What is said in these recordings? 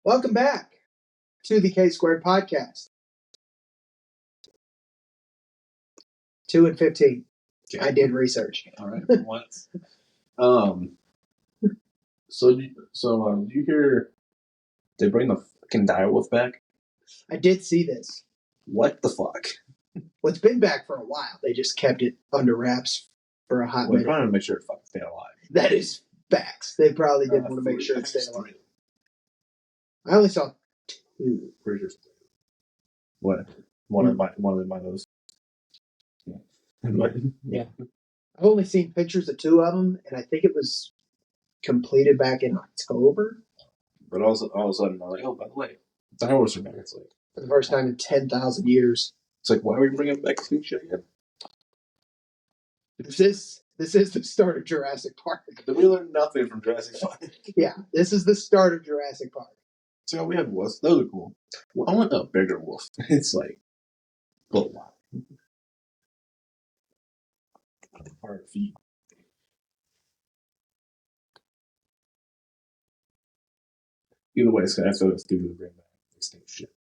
Welcome back to the K Squared podcast. 2 and 15. Okay. I did research. All right, for once. So do you hear they bring the fucking direwolf back? I did see this. What the fuck? Well, it's been back for a while. They just kept it under wraps for a hot minute. They're trying to make sure it fucking stayed alive. That is facts. They probably did want to make sure it stayed alive. I only saw 2. Pretty sure. What? One of my those. Yeah. I've only seen pictures of 2 of them, and I think it was completed back in October. But all of a sudden, I'm like, oh, by the way, the direwolves are back. It's like for the first time in 10,000 years. It's like, why are we bringing back this shit again? This is the start of Jurassic Park. Did we learn nothing from Jurassic Park? Yeah, this is the start of Jurassic Park. So we have wolves. Those are cool. Well, I want a bigger wolf. It's like, oh wow. Hard feet. Either way, it's gonna have to do to bring back extinct shit.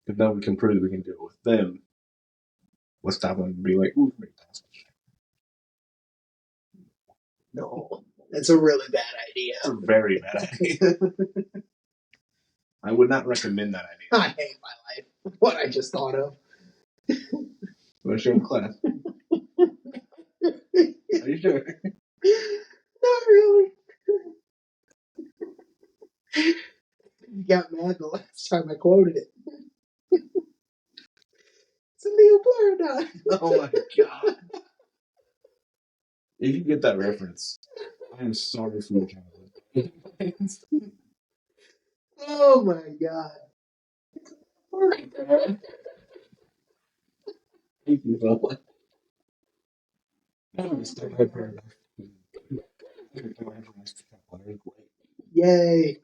If now we can prove that we can do it with them, what's stopping them to be like, ooh, bring that shit? No, that's a really bad idea. It's a very bad idea. I would not recommend that idea. I hate my life. What I just thought of. Want to show in class? Are you sure? Not really. You got mad the last time I quoted it. It's a Liopleurodon. Oh my god. If you get that reference, I am sorry for your childhood. Oh my god. Thank you, Bella. Yay.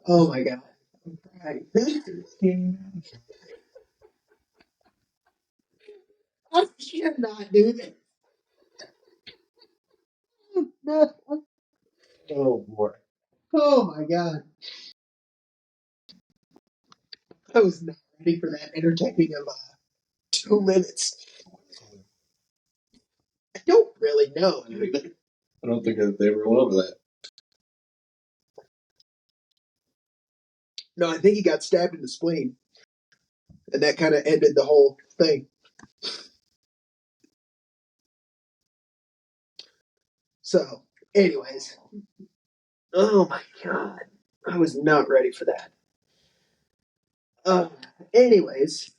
Oh my god. I'm crying. I should not do this. No. Oh boy. Oh my god. I was not ready for that entertaining of 2 minutes. I don't really know. I don't think they were all over that. No, I think he got stabbed in the spleen. And that kind of ended the whole thing. So, anyways. Oh my god. I was not ready for that. Anyways.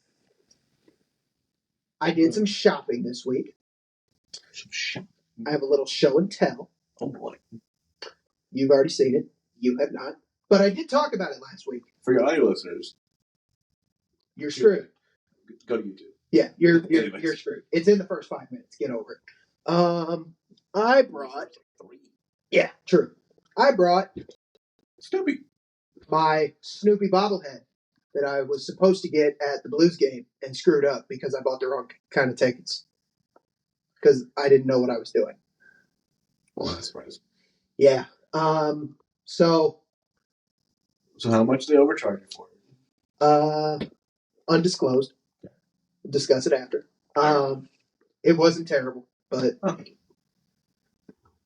I did some shopping this week. I have a little show and tell. Oh boy. You've already seen it. You have not. But I did talk about it last week. For your audio listeners, you're screwed. Go to YouTube. Yeah, you're screwed. It's in the first 5 minutes. Get over it. I brought. Yeah, true. I brought Snoopy. My Snoopy bobblehead that I was supposed to get at the Blues game and screwed up because I bought the wrong kind of tickets. Because I didn't know what I was doing. Well, that's surprising. Yeah. So how much they overcharge you for it? Undisclosed. Okay. Discuss it after. It wasn't terrible, but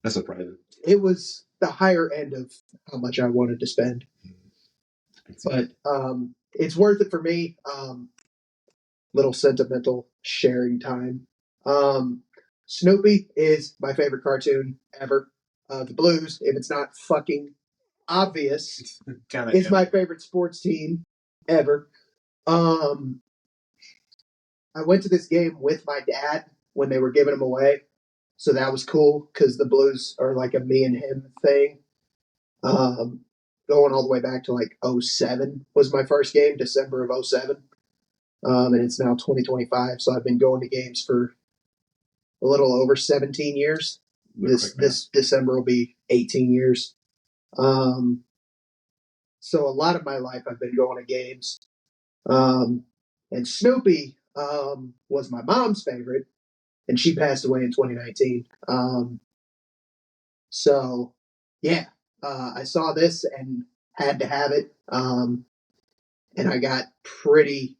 that's surprising. It was the higher end of how much I wanted to spend. But it's worth it for me. Little sentimental sharing time. Snoopy is my favorite cartoon ever. The Blues, if it's not fucking obvious, is my favorite sports team ever. I went to this game with my dad when they were giving them away. So that was cool because the Blues are like a me and him thing. Going all the way back to like 2007 was my first game, December of 2007. And it's now 2025. So I've been going to games for a little over 17 years. This December will be 18 years. So a lot of my life I've been going to games. And Snoopy was my mom's favorite, and she passed away in 2019. So, yeah, I saw this and had to have it. And I got pretty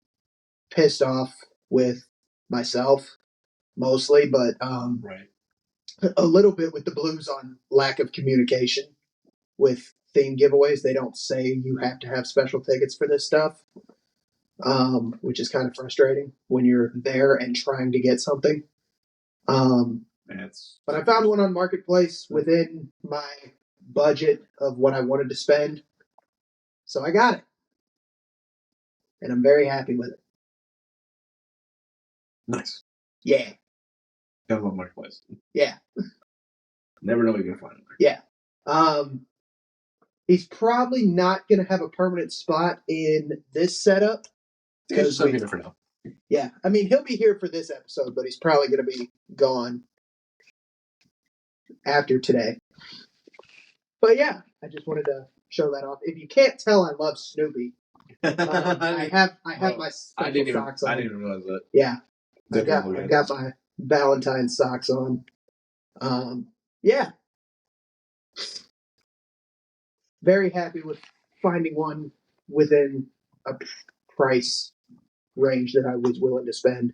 pissed off with myself mostly, but Right. a little bit with the Blues on lack of communication with theme giveaways. They don't say you have to have special tickets for this stuff, which is kind of frustrating when you're there and trying to get something. But I found one on Marketplace within my budget of what I wanted to spend, so I got it, and I'm very happy with it. Nice. Yeah, Gotta love Marketplace. yeah, Never know what you're gonna find. yeah. He's probably not going to have a permanent spot in this setup Because I'm here for now. Yeah, I mean he'll be here for this episode, but he's probably going to be gone after today. But yeah, I just wanted to show that off. If you can't tell, I love Snoopy. I have my special socks on. I didn't even realize that. Yeah, I've got my Valentine's socks on. Yeah, very happy with finding one within a price range that I was willing to spend.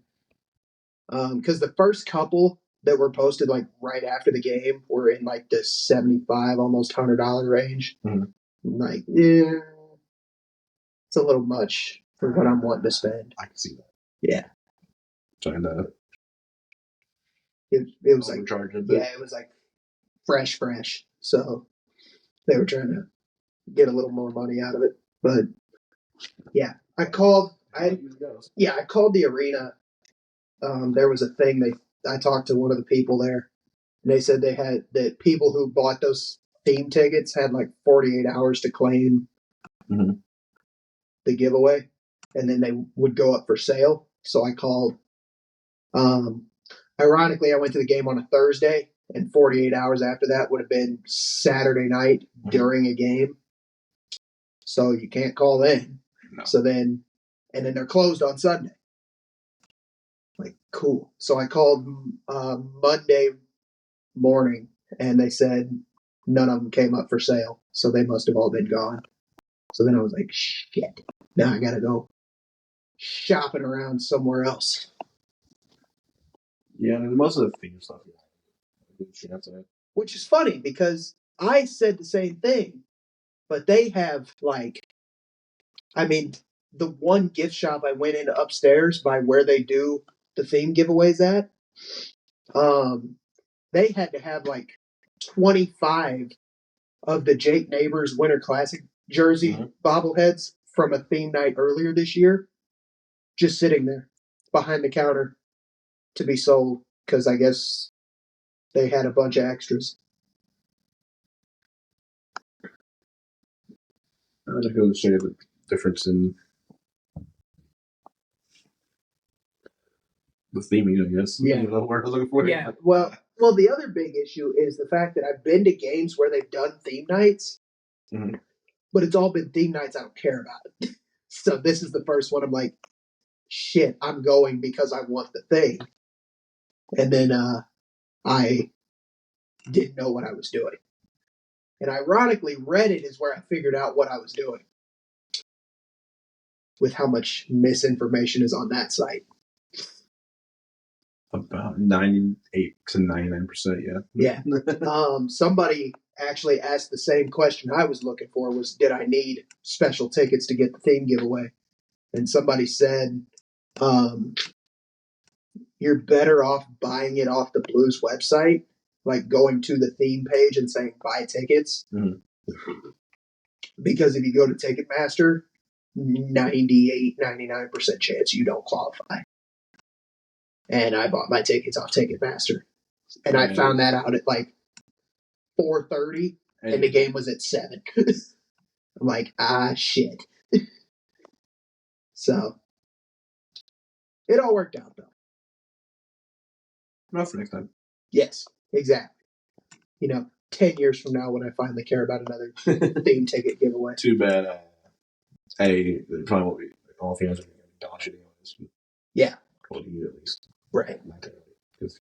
Because the first couple that were posted like right after the game were in like the $75, almost $100 range. Mm-hmm. Like, yeah, it's a little much for what I'm wanting to spend. I can see that. Yeah. Trying to. It was like, yeah, it was like fresh. So they were trying to get a little more money out of it. But yeah, I called the arena. There was a thing I talked to one of the people there, and they said they had that people who bought those theme tickets had like 48 hours to claim the giveaway, and then they would go up for sale. So I called. Ironically, I went to the game on a Thursday, and 48 hours after that would have been Saturday night during a game. So you can't call in. No. So then, and then they're closed on Sunday. Like, cool. So I called Monday morning, and they said none of them came up for sale. So they must have all been gone. So then I was like, shit. Now I got to go shopping around somewhere else. Yeah, and most of the theme stuff, which is funny because I said the same thing, but they have like, I mean, the one gift shop I went in upstairs by where they do the theme giveaways at, they had to have like 25 of the Jake Neighbors Winter Classic jersey bobbleheads from a theme night earlier this year, just sitting there behind the counter to be sold because I guess they had a bunch of extras. I just go to show you the difference in the theming, I guess. Yeah. You know, where I was looking for. Yeah. Well, the other big issue is the fact that I've been to games where they've done theme nights, but it's all been theme nights I don't care about. So this is the first one I'm like, shit, I'm going because I want the thing. And then I didn't know what I was doing. And ironically, Reddit is where I figured out what I was doing with how much misinformation is on that site. About 98 to 99%, yeah. Somebody actually asked the same question I was looking for was, did I need special tickets to get the theme giveaway? And somebody said, you're better off buying it off the Blues website, like going to the theme page and saying buy tickets. Because if you go to Ticketmaster, 98, 99% chance you don't qualify. And I bought my tickets off Ticketmaster. And I found that out at like 4:30, and the game was at 7. I'm like, shit. So, it all worked out, though. Not for next time. Yes, exactly. 10 years from now when I finally care about another theme ticket giveaway. Too bad. They probably won't be. All fans are going to be dodging anyways. Yeah. Well, you at least. Right. Because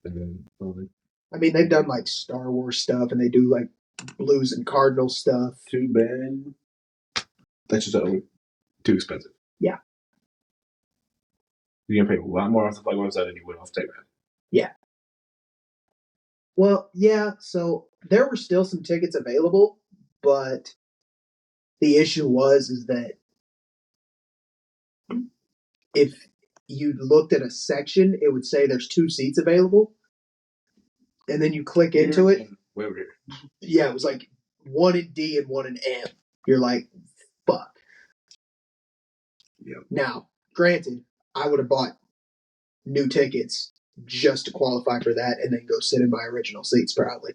I mean, they've done like Star Wars stuff, and they do like Blues and Cardinals stuff. Too bad. That's just too expensive. Yeah. You're gonna pay a lot more off the plug website than you would off Ticketmaster. Yeah. Well, yeah. So there were still some tickets available, but the issue is that if you looked at a section, it would say there's 2 seats available, and then you click into it. Way over here. Yeah, it was like 1 in D and 1 in M. You're like, fuck. Yep. Now, granted, I would have bought new tickets just to qualify for that and then go sit in my original seats probably,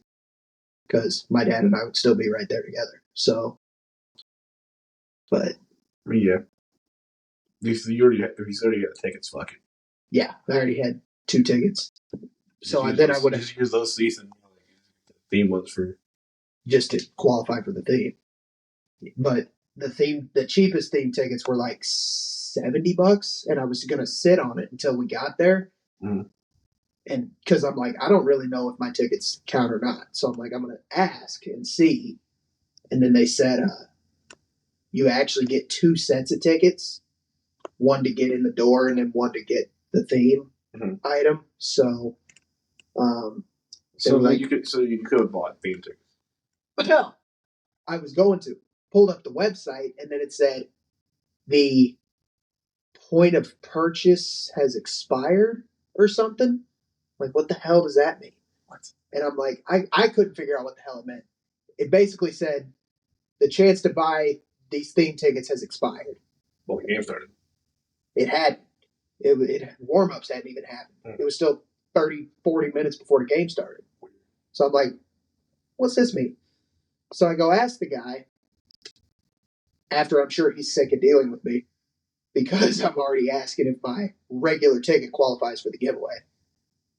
because my dad and I would still be right there together. So, but yeah, if you already got tickets, fuck it. Yeah, I already had 2 tickets, so I would have just use those seats and the theme ones for just to qualify for the theme. But the cheapest theme tickets were like $70, and I was gonna sit on it until we got there. Mm. And because I'm like, I don't really know if my tickets count or not, so I'm like, I'm gonna ask and see. And then they said, you actually get 2 sets of tickets, one to get in the door and then one to get the theme item. So, you could have bought theme tickets. But no, I was going to pulled up the website and then it said the point of purchase has expired or something. Like, what the hell does that mean? What? And I'm like, I couldn't figure out what the hell it meant. It basically said the chance to buy these theme tickets has expired. Well, the game started. It hadn't. Warm ups hadn't even happened. It was still 30, 40 minutes before the game started. So I'm like, what's this mean? So I go ask the guy, after I'm sure he's sick of dealing with me, because I'm already asking if my regular ticket qualifies for the giveaway.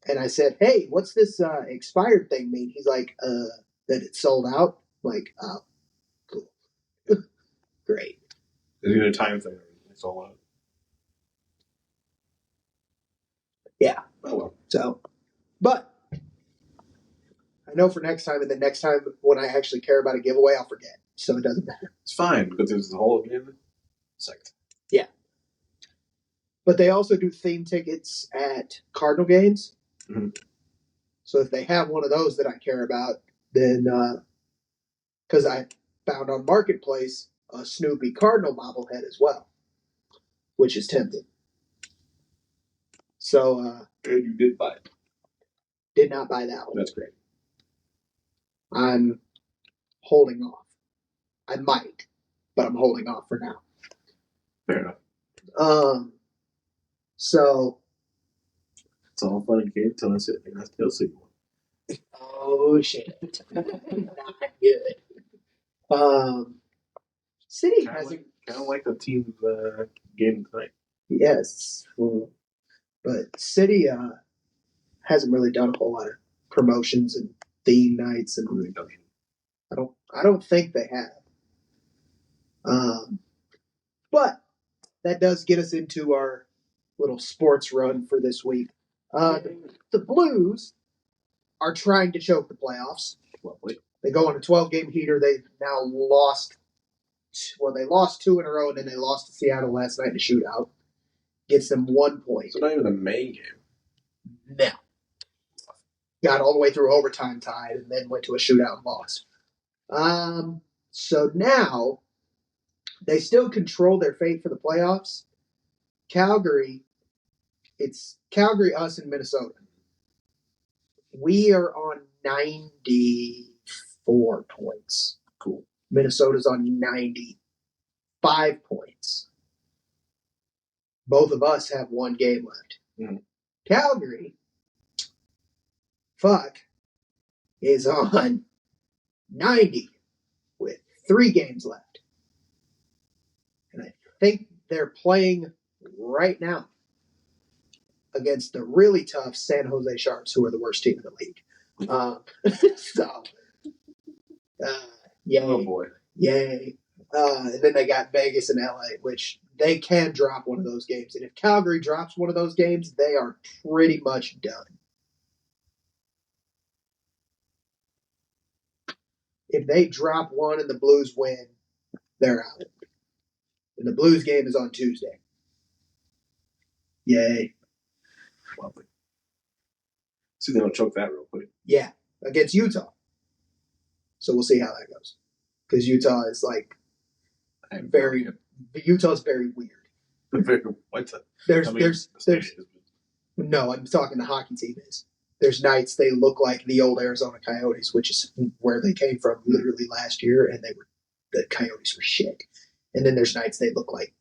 And I said, hey, what's this expired thing mean? He's like, that it's sold out. I'm like, oh, cool. Great. Is it a time thing? It's all out. Yeah. Oh, well. So, but I know for next time, and then next time when I actually care about a giveaway, I'll forget. So it doesn't matter. It's fine, because there's the whole game. Second. Yeah. But they also do theme tickets at Cardinal games. Mm-hmm. So if they have one of those that I care about, then because I found on Marketplace a Snoopy Cardinal bobblehead as well, which is tempting. So and you did buy it. Did not buy that one. That's great. I'm holding off. I might, but I'm holding off for now. Fair enough. So it's all fun and games until I sit and I still see one. Oh shit. Not good. City hasn't kind of like the team's game tonight. Yes. But City hasn't really done a whole lot of promotions and theme nights and I don't think they have. But that does get us into our little sports run for this week. The Blues are trying to choke the playoffs. Lovely. They go on a 12-game heater. They've now lost. Well, they lost 2 in a row, and then they lost to Seattle last night in a shootout. Gets them 1 point. So not even the main game. No. Got all the way through overtime tied, and then went to a shootout and lost. So now they still control their fate for the playoffs. Calgary, it's Calgary, us, and Minnesota. We are on 94 points. Cool. Minnesota's on 95 points. Both of us have 1 game left. Mm-hmm. Calgary, is on 90 with 3 games left. And I think they're playing right now against the really tough San Jose Sharks, who are the worst team in the league. Yay. Oh, boy. Yay. And then they got Vegas and LA, which they can drop one of those games. And if Calgary drops one of those games, they are pretty much done. if they drop one and the Blues win, they're out. And the Blues game is on Tuesday. Yay. Lovely. See, they don't choke that real quick. Yeah, against Utah. So we'll see how that goes. Because Utah is like Utah's very weird. What the? No, I'm talking the hockey team is. There's nights they look like the old Arizona Coyotes, which is where they came from literally last year, and the Coyotes were shit. And then there's nights they look like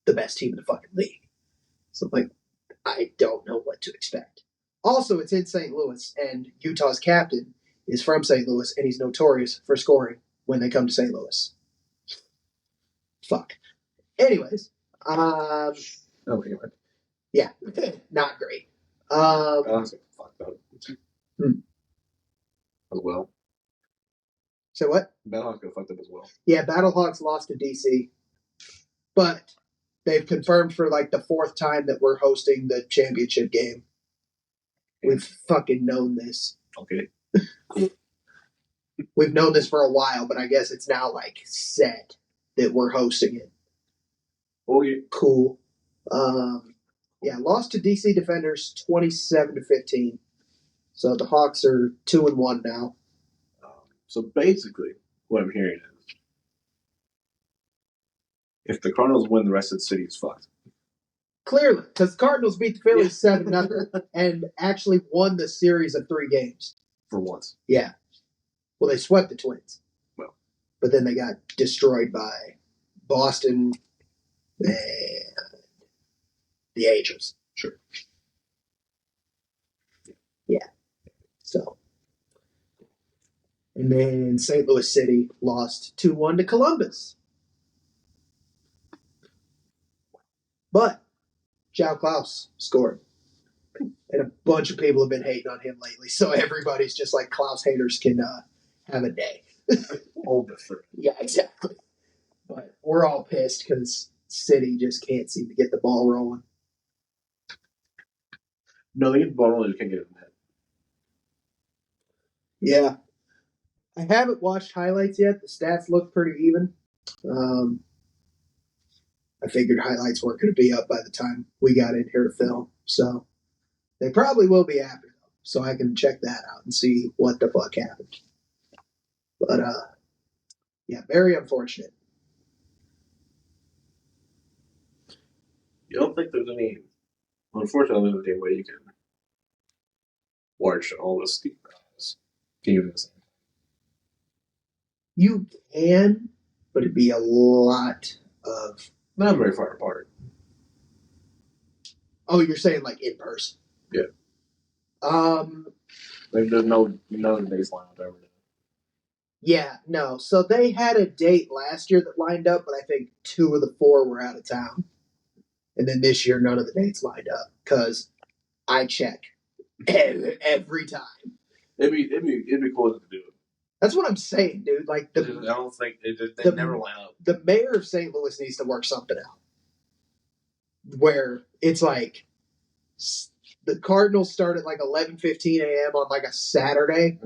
the best team in the fucking league. So like, I don't know what to expect. Also, it's in St. Louis, and Utah's captain is from St. Louis, and he's notorious for scoring when they come to St. Louis. Fuck. Anyways, yeah, not great. Fucked up. As well. So what? Battlehawks got fucked up as well. Yeah, Battlehawks lost to DC, but they've confirmed for like the fourth time that we're hosting the championship game. We've fucking known this. Okay. We've known this for a while, but I guess it's now like set that we're hosting it. Oh yeah. Cool. Yeah, lost to DC Defenders 27-15. So the Hawks are 2-1 now. So basically, what I'm hearing is, if the Cardinals win, the rest of the city is fucked. Clearly, because the Cardinals beat the Phillies 7-0 and actually won the series of 3 games. For once. Yeah. Well, they swept the Twins. Well. But then they got destroyed by Boston and the Angels. Sure. Yeah. So. And then St. Louis City lost 2-1 to Columbus. But João Klaus scored. And a bunch of people have been hating on him lately. So everybody's just like, Klaus haters can have a day. Hold the fruit. Yeah, exactly. But we're all pissed because City just can't seem to get the ball rolling. No, they get the ball rolling, they can't get it in the head. Yeah. I haven't watched highlights yet. The stats look pretty even. I figured highlights weren't going to be up by the time we got in here to film. So they probably will be after, though. So I can check that out and see what the fuck happened. But, yeah, very unfortunate. You don't think there's any... Unfortunately, there's any way you can watch all this teams at the same time. You can, but it'd be a lot of... Not very far apart. Oh, you're saying like in person? Yeah. Like there's no baseline of everything. Yeah, no. So they had a date last year that lined up, but I think 2 of the 4 were out of town. And then this year, none of the dates lined up because I check every time. It'd be cool to do it. That's what I'm saying, dude. Like I don't think they never line up. The mayor of St. Louis needs to work something out where it's like the Cardinals start at like 11:15 a.m. on like a Saturday,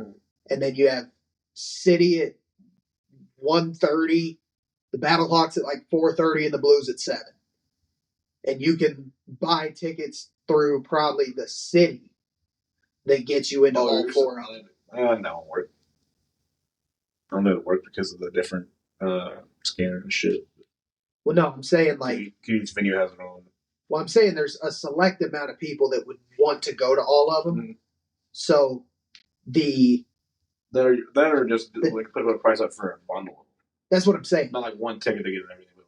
and then you have City at 1:30, the Battlehawks at like 4:30, and the Blues at 7. And you can buy tickets through probably the city that gets you into all 4 of them. No, work. I don't know it work because of the different scanner and shit. Well, no, I'm saying like each venue has their own. Well, I'm saying there's a select amount of people that would want to go to all of them. Mm-hmm. So that are just like put a price up for a bundle. That's what I'm saying. Not like one ticket to get everything, but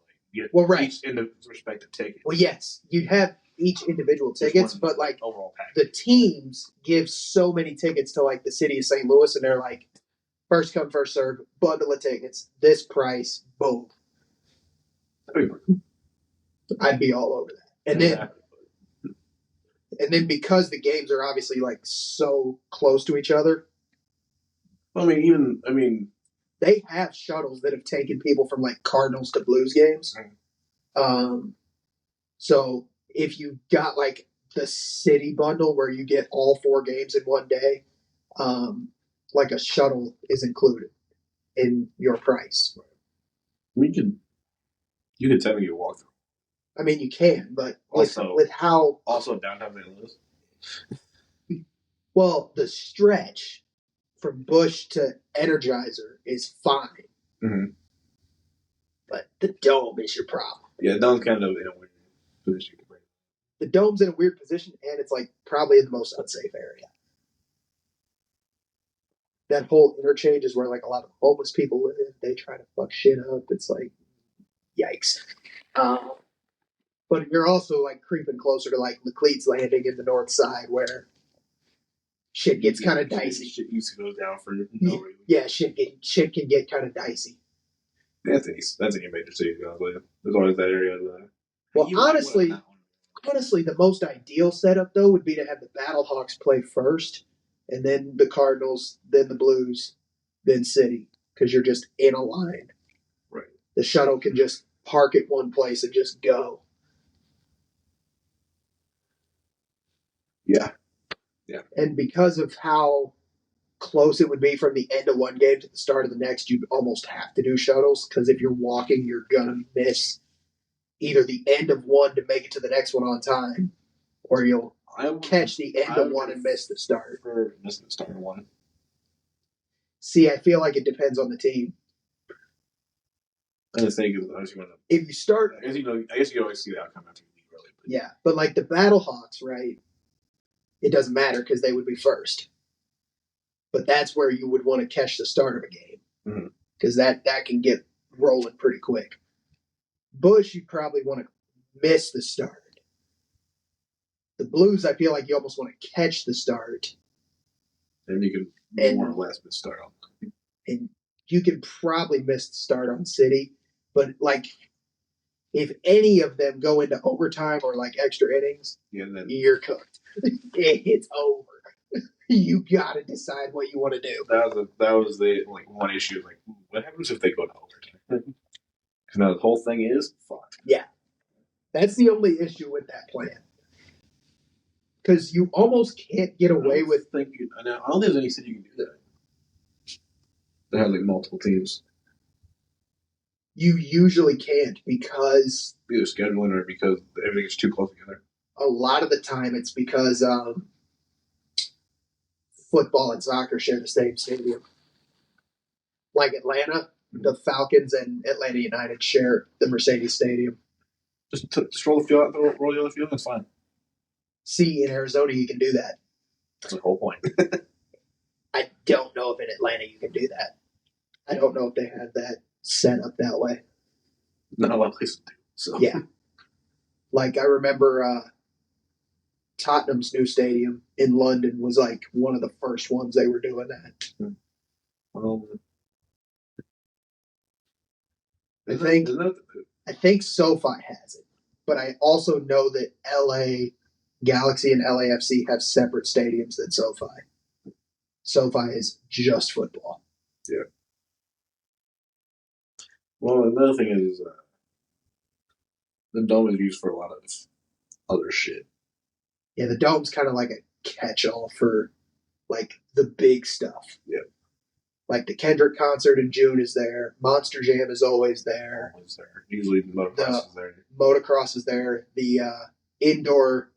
like get each respective ticket. Well, yes, you'd have each individual tickets, but like overall package. The teams give so many tickets to like the city of St. Louis, and they're like first come first serve, bundle of tickets, this price, boom. I'd be all over that. And then because the games are obviously like so close to each other. I mean, they have shuttles that have taken people from like Cardinals to Blues games. So if you got like the city bundle where you get all 4 games in one day, like a shuttle is included. in your price. You could technically walk through. I mean, you can, but Also, with how downtown St. Louis. well the stretch from Bush to Energizer is fine, Mm-hmm. but the Dome is your problem. Yeah, Dome's kind of in a weird position. The Dome's in a weird position, and it's like probably in the most unsafe area. That whole interchange is where like a lot of homeless people live. They try to fuck shit up. It's like, yikes. But you're also like creeping closer to like Laclete's Landing in the north side where shit gets kind of dicey. Shit used to go down for no reason. Yeah, shit can get kind of dicey. That's any major city. There's always that area. Well, honestly, the most ideal setup though would be to have the Battlehawks play first, and then the Cardinals, then the Blues, then City, because you're just in a line. Right. The shuttle can just park at one place and just go. Yeah. And because of how close it would be from the end of one game to the start of the next, you'd almost have to do shuttles, because if you're walking, you're gonna miss either the end of one to make it to the next one on time, or you'll catch the end of one and miss the start. Miss the start of one. See, I feel like it depends on the team. I just think if you start, I guess you always see the outcome after you leave early. Yeah, but like the Battlehawks, right? It doesn't matter because they would be first. But that's where you would want to catch the start of a game, because that can get rolling pretty quick. Bush, you probably want to miss the start. The Blues, I feel like you almost want to catch the start. And you can more or less miss start on. And you can probably miss the start on City, but like if any of them go into overtime or like extra innings, then you're cooked. It's over. You got to decide what you want to do. That was the like one issue. Like, what happens if they go to overtime? Because now the whole thing is fucked. Yeah, that's the only issue with that plan. Because you almost can't get away with. I don't think there's any city you can do that. They have like multiple teams. You usually can't because either scheduling or because everything is too close together. A lot of the time, it's because football and soccer share the same stadium. Like Atlanta, the Falcons and Atlanta United share the Mercedes Stadium. Just roll the field out, roll the other field, that's fine. See, in Arizona, you can do that. That's the whole point. I don't know if in Atlanta you can do that. I don't know if they have that set up that way. Not a lot of places do. So. Yeah. Like, I remember Tottenham's new stadium in London was like one of the first ones they were doing that. I think SoFi has it, but I also know that LA Galaxy and LAFC have separate stadiums than SoFi. SoFi is just football. Yeah. Well, another thing is the Dome is used for a lot of other shit. Yeah, the Dome's kind of like a catch-all for like the big stuff. Yeah. Like the Kendrick concert in June is there. Monster Jam is always there. Always there. Usually motocross is there. Motocross is there. The indoor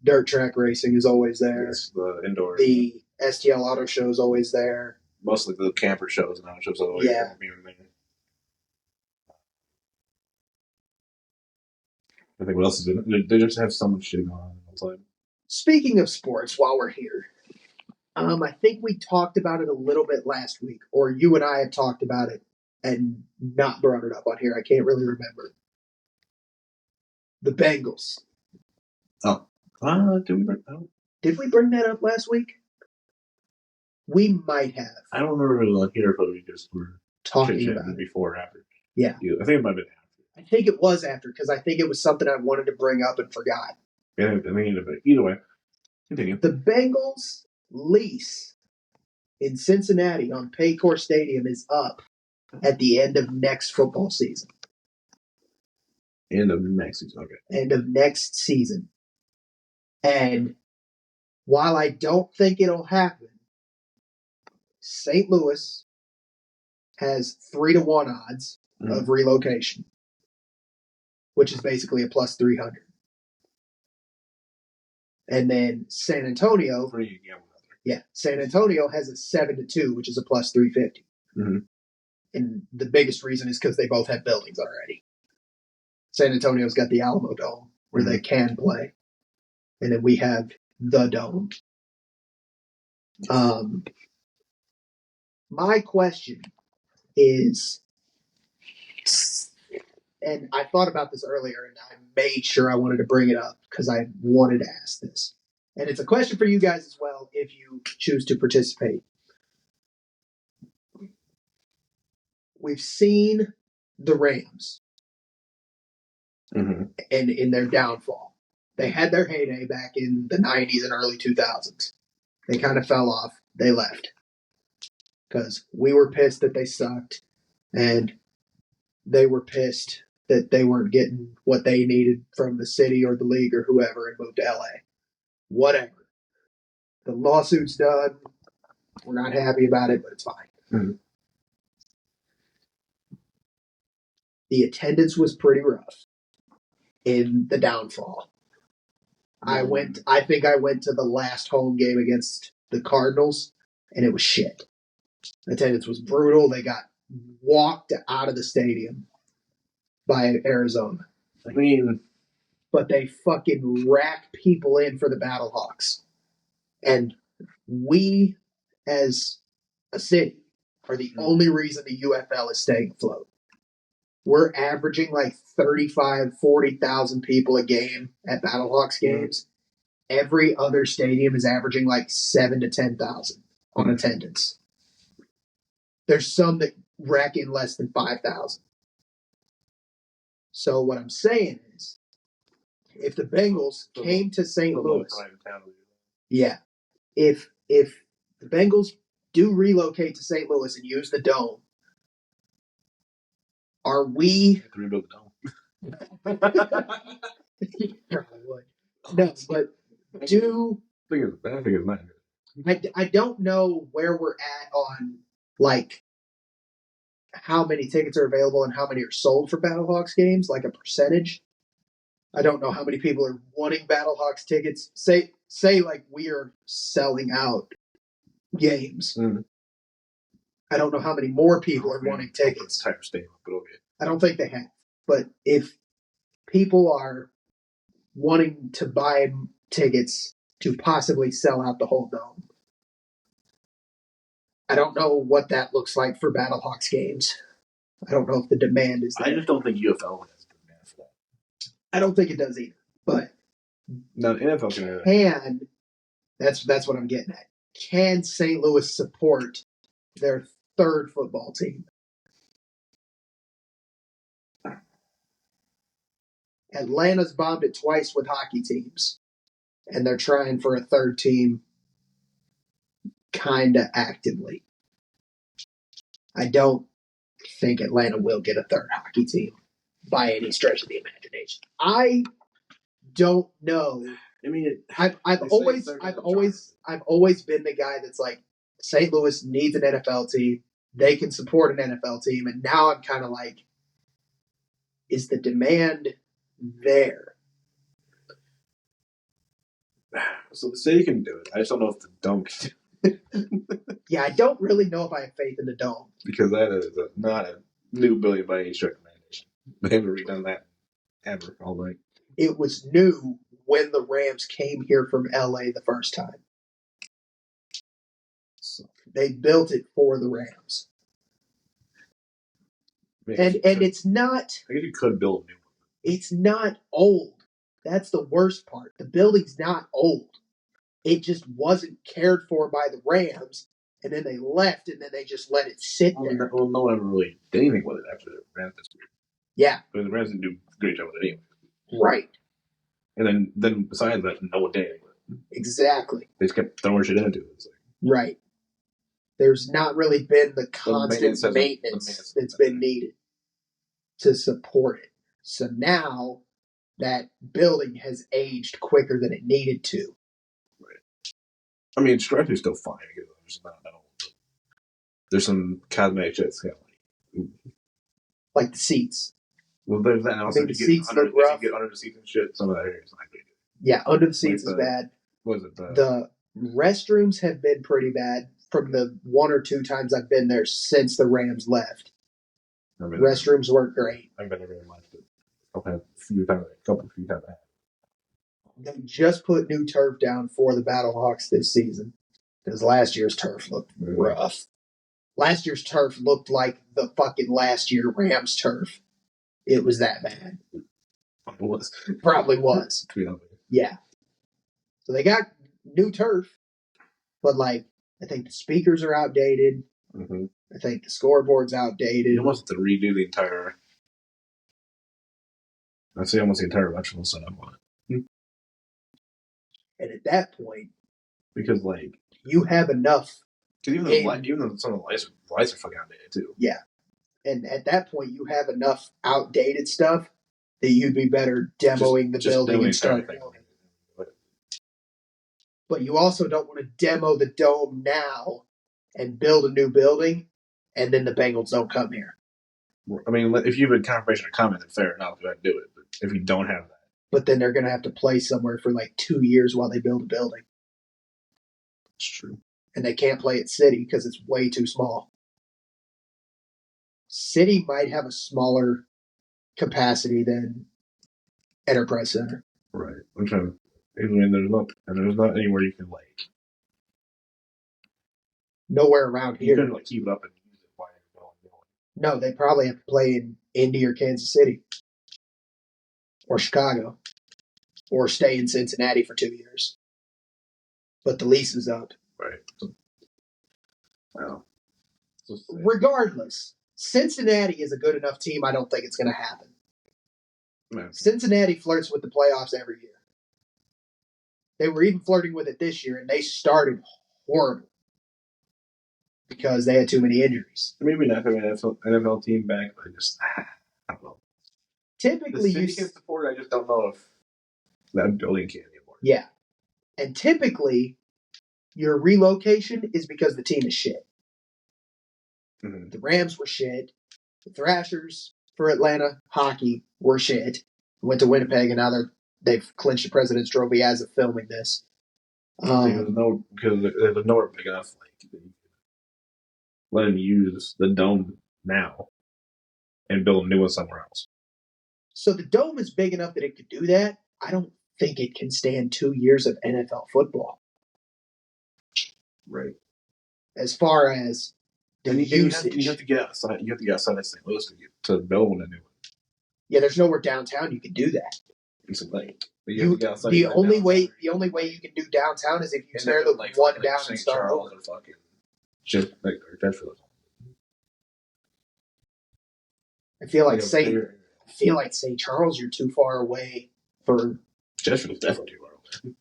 dirt track racing is always there. Yes, the indoor. The STL Auto Show is always there. Mostly the camper shows and auto shows are always there. I think what else is in it? They just have so much shit going on all the time. Speaking of sports, while we're here, I think we talked about it a little bit last week, or you and I have talked about it and not brought it up on here. I can't really remember. The Bengals. Oh. Did we bring that up last week? We might have. I don't remember here, but we just were talking about it before or after. Yeah. I think it might have been after. I think it was after, because I think it was something I wanted to bring up and forgot. Yeah, I mean, either way. Continue. The Bengals lease in Cincinnati on Paycor Stadium is up at the end of next football season. End of next season, okay. End of next season. And while I don't think it'll happen, St. Louis, has 3-to-1 odds of relocation, which is basically a plus 300. And then San Antonio, San Antonio has a 7-to-2, which is a plus 350. Mm-hmm. And the biggest reason is because they both have buildings already. San Antonio's got the Alamo Dome where they can play, and then we have the Dome. My question is, and I thought about this earlier, and I made sure I wanted to bring it up because I wanted to ask this. And it's a question for you guys as well if you choose to participate. We've seen the Rams and in their downfall. They had their heyday back in the 90s and early 2000s. They kind of fell off. They left because we were pissed that they sucked, and they were pissed that they weren't getting what they needed from the city or the league or whoever and moved to LA. Whatever. The lawsuit's done. We're not happy about it, but it's fine. Mm-hmm. The attendance was pretty rough in the downfall. I think I went to the last home game against the Cardinals, and it was shit. Attendance was brutal. They got walked out of the stadium by Arizona. I mean, but they fucking rack people in for the Battlehawks. And we, as a city, are the only reason the UFL is staying afloat. We're averaging like 35, 40,000 people a game at Battlehawks games. Every other stadium is averaging like 7 to 10,000 on attendance. There's some that rack in less than 5,000. So what I'm saying is, if the Bengals came to St. Louis, if the Bengals do relocate to St. Louis and use the Dome, are we to rebuild the Dome? Probably would. No, but I don't know where we're at on like how many tickets are available and how many are sold for Battlehawks games, like a percentage. I don't know how many people are wanting Battlehawks tickets. Say like we are selling out games. I don't know how many more people are wanting tickets. I don't think they have. But if people are wanting to buy tickets to possibly sell out the whole Dome, I don't know what that looks like for Battlehawks games. I don't know if the demand is there. I just don't think UFL has the demand for that. I don't think it does either. But no, the NFL can. That's what I'm getting at. Can St. Louis support their third football team? Atlanta's bombed it twice with hockey teams, and they're trying for a third team kind of actively. I don't think Atlanta will get a third hockey team by any stretch of the imagination. I don't know. I mean, I've always been the guy that's like, St. Louis needs an NFL team. They can support an NFL team, and now I'm kind of like, is the demand there? So the city can do it. I just don't know if the Dome can do it. Yeah, I don't really know if I have faith in the Dome. Because that is not a new building by any stretch of imagination. They haven't redone that ever, all right. It was new when the Rams came here from LA the first time. So they built it for the Rams. And it's not... I guess you could build a new one. It's not old. That's the worst part. The building's not old. It just wasn't cared for by the Rams, and then they left, and then they just let it sit there. Well, no one ever really did anything with it after the Rams. Yeah. But the Rams didn't do a great job with it anyway. Right. And then besides that, no one did anything with it. Exactly. They just kept throwing shit into it. Right. There's not really been the constant maintenance that's been needed to support it. So now that building has aged quicker than it needed to. Right. I mean, Stretch is still fine because it's not that old. There's some cosmetic shit. Like the seats. Well, there's that. And also, the seats look rough. If you get under the seats and shit, some of that area is not good. Yeah, under the seats is bad. What is it? The restrooms have been pretty bad from the 1 or 2 times I've been there since the Rams left. Restrooms weren't great. I've been there very much, but I've had a few times. They just put new turf down for the Battlehawks this season because last year's turf looked rough. Last year's turf looked like the fucking last year Rams turf. It was that bad. It was. Probably was. Yeah. So they got new turf, but like I think the speakers are outdated. Mm-hmm. I think the scoreboard's outdated. You almost have to redo the entire. I'd say almost the entire electrical setup on it. And at that point, because like you have enough. Because even though some of the lights are fucking outdated too. Yeah, and at that point, you have enough outdated stuff that you'd be better demoing the building and start building. But you also don't want to demo the dome now and build a new building, and then the Bengals don't come here. I mean, if you have a confirmation or comment, then fair enough, go ahead and do it. But if you don't have that. But then they're going to have to play somewhere for like 2 years while they build a building. It's true. And they can't play at City because it's way too small. City might have a smaller capacity than Enterprise Center. Right. I'm trying to. I mean, there's not anywhere you can like. Nowhere around here. You couldn't like keep it up and use it while you're going. No, they probably have to play in Indy or Kansas City. Or Chicago. Or stay in Cincinnati for 2 years. But the lease is up. Right. Well. Regardless, Cincinnati is a good enough team. I don't think it's going to happen. Man. Cincinnati flirts with the playoffs every year. They were even flirting with it this year, and they started horrible because they had too many injuries. Maybe not having an NFL team back, but I don't know. Typically, the city can support it. I just don't know if that building can anymore. Yeah, and typically, your relocation is because the team is shit. Mm-hmm. The Rams were shit. The Thrashers for Atlanta hockey were shit. Went to Winnipeg, and now they've clinched the President's Trophy as of filming this. Because there's nowhere big enough. Like, let them use the dome now and build a new one somewhere else. So the dome is big enough that it could do that. I don't think it can stand 2 years of NFL football. Right. As far as the usage. You have to get outside. You have to get outside of St. Louis to build a new one. Yeah, there's nowhere downtown you can do that. It's a thing. The only way you can do downtown is if you tear the one down and start over. I feel like St. Charles, you're too far away for. Chesterfield's definitely too far away.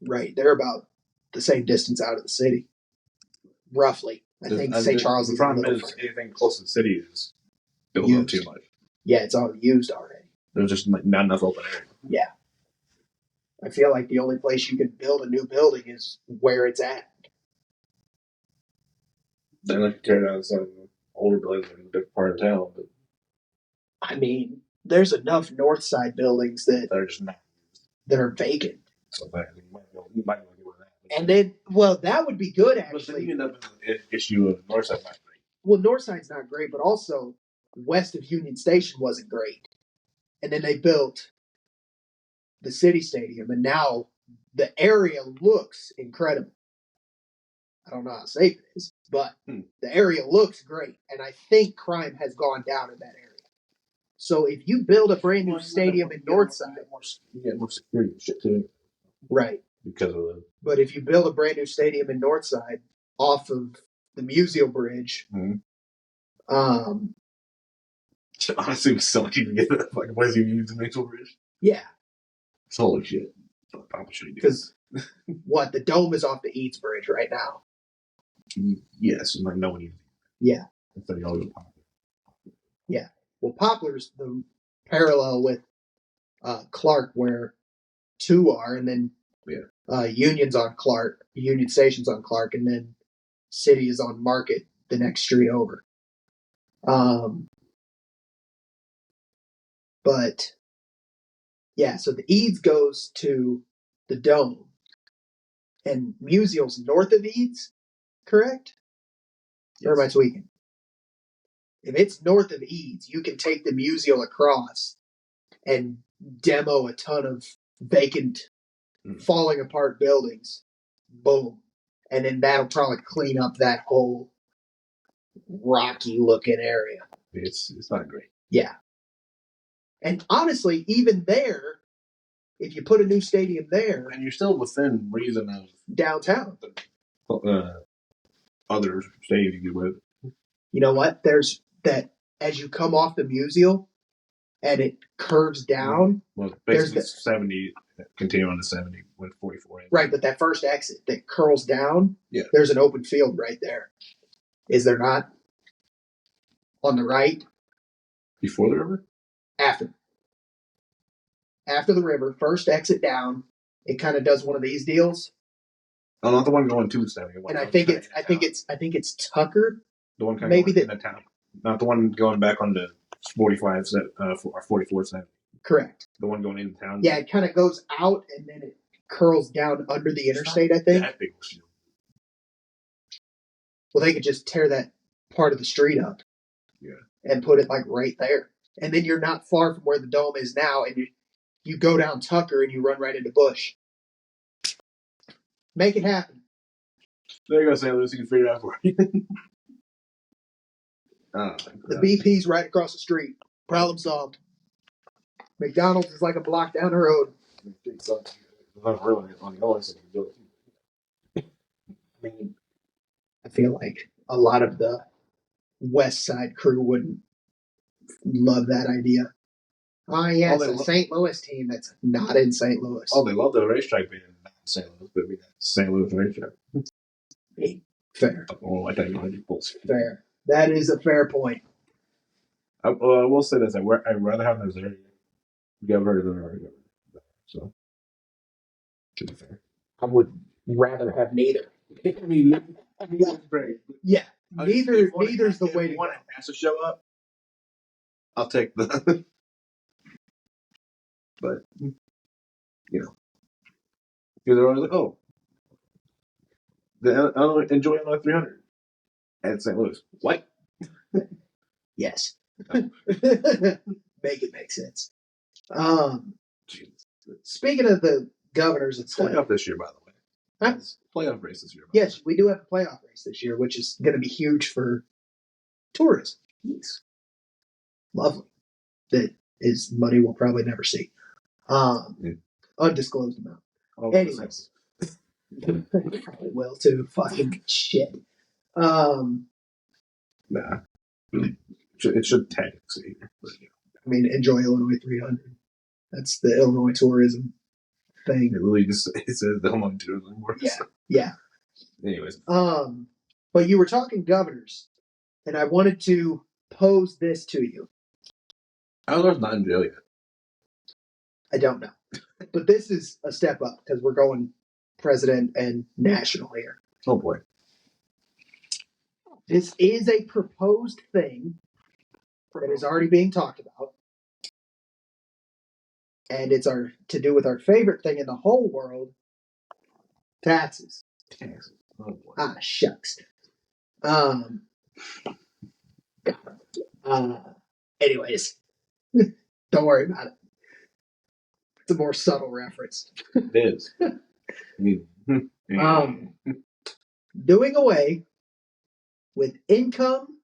Right, they're about the same distance out of the city, roughly. I think St. Charles is. The problem is anything close to the city is built up too much. Yeah, it's all used already. There's just not enough open area. Yeah. I feel like the only place you can build a new building is where it's at. Then I could tear down some older buildings in a different part of town. But I mean, there's enough north side buildings that are just not used. That are vacant. So you might want to get rid of that. And then, well, that would be good, actually. But then you end up with an issue of north side not great. Well, north side's not great, but also west of Union Station wasn't great. And then they built the City Stadium, and now the area looks incredible. I don't know how safe it is, but the area looks great, and I think crime has gone down in that area. So if you build a brand new stadium in Northside, you get more security and shit too. Right. Because of the. But if you build a brand new stadium in Northside off of the Museo Bridge, honestly, it's so lucky to get that fucking place you use the Museo Bridge. Yeah. It's holy shit. Because what, the dome is off the Eads Bridge right now. Yes, like no one uses it. Yeah. Instead of always Poplar. Yeah. Well, Poplar's the parallel with Clark, where 2 are, and then Union's on Clark, Union Station's on Clark, and then City is on Market the next street over. But yeah, so the Eads goes to the Dome, and Musial's north of Eads, correct? Yes. Or am I tweaking? If it's north of Eads, you can take the Musial across and demo a ton of vacant, falling apart buildings. Boom. And then that'll probably clean up that whole rocky looking area. It's not great. Yeah. And honestly, even there, if you put a new stadium there, and you're still within reason of downtown, other stadiums you get with. You know what? There's that as you come off the Musial and it curves down. Well, basically 70, continue on to 70 with 44 in. Right, but that first exit that curls down, yeah, there's an open field right there. Is there not? On the right? Before the river? After. After the river, first exit down, it kind of does one of these deals. Oh, not the one going to 70. And I think it's Tucker. The one kind of going into town. Not the one going back on the 45 or 44 70. Correct. The one going into town. Yeah, it kind of goes out and then it curls down under the interstate, I think. That big field. Well, they could just tear that part of the street up. Yeah. And put it like right there. And then you're not far from where the Dome is now, and you go down Tucker and you run right into Bush. Make it happen. There you go, St. Louis. You can figure it out for you. The BP's right across the street. Problem solved. McDonald's is like a block down the road. Not really on the other side. I mean, I feel like a lot of the West Side crew wouldn't love that idea. Oh, yeah, it's a St. Louis team that's not in St. Louis. Oh, they love the racetrack being not in St. Louis, but being St. Louis racetrack. Fair. Oh, I thought you wanted to bullshit. Fair. That is a fair point. I will say this: I'd rather have Missouri governor than our governor. So, to be fair, I would rather have neither. I mean, that's great. Yeah, neither's the way to go. Has to show up. I'll take the. But you know, they're always like, oh, enjoy Illinois 300 at St. Louis. What? Yes. Make it make sense. Speaking of the governors and stuff. Playoff this year, by the way. Huh? Playoff race this year. Yes, we do have a playoff race this year, which is going to be huge for tourism. Yes. Lovely. That is money we'll probably never see. Undisclosed amount. Anyways. Probably will too. Fucking shit. Nah. It should technically. I mean, enjoy Illinois 300. That's the Illinois tourism thing. It really just it says the Illinois tourism. Yeah. Anyways. But you were talking governors, and I wanted to pose this to you. Eleanor's not in jail yet. I don't know. But this is a step up because we're going president and national here. Oh, boy. This is a proposed thing that is already being talked about. And it's to do with our favorite thing in the whole world, taxes. Oh, boy. Ah, shucks. Anyways, don't worry about it. It's a more subtle reference. It is. Doing away with income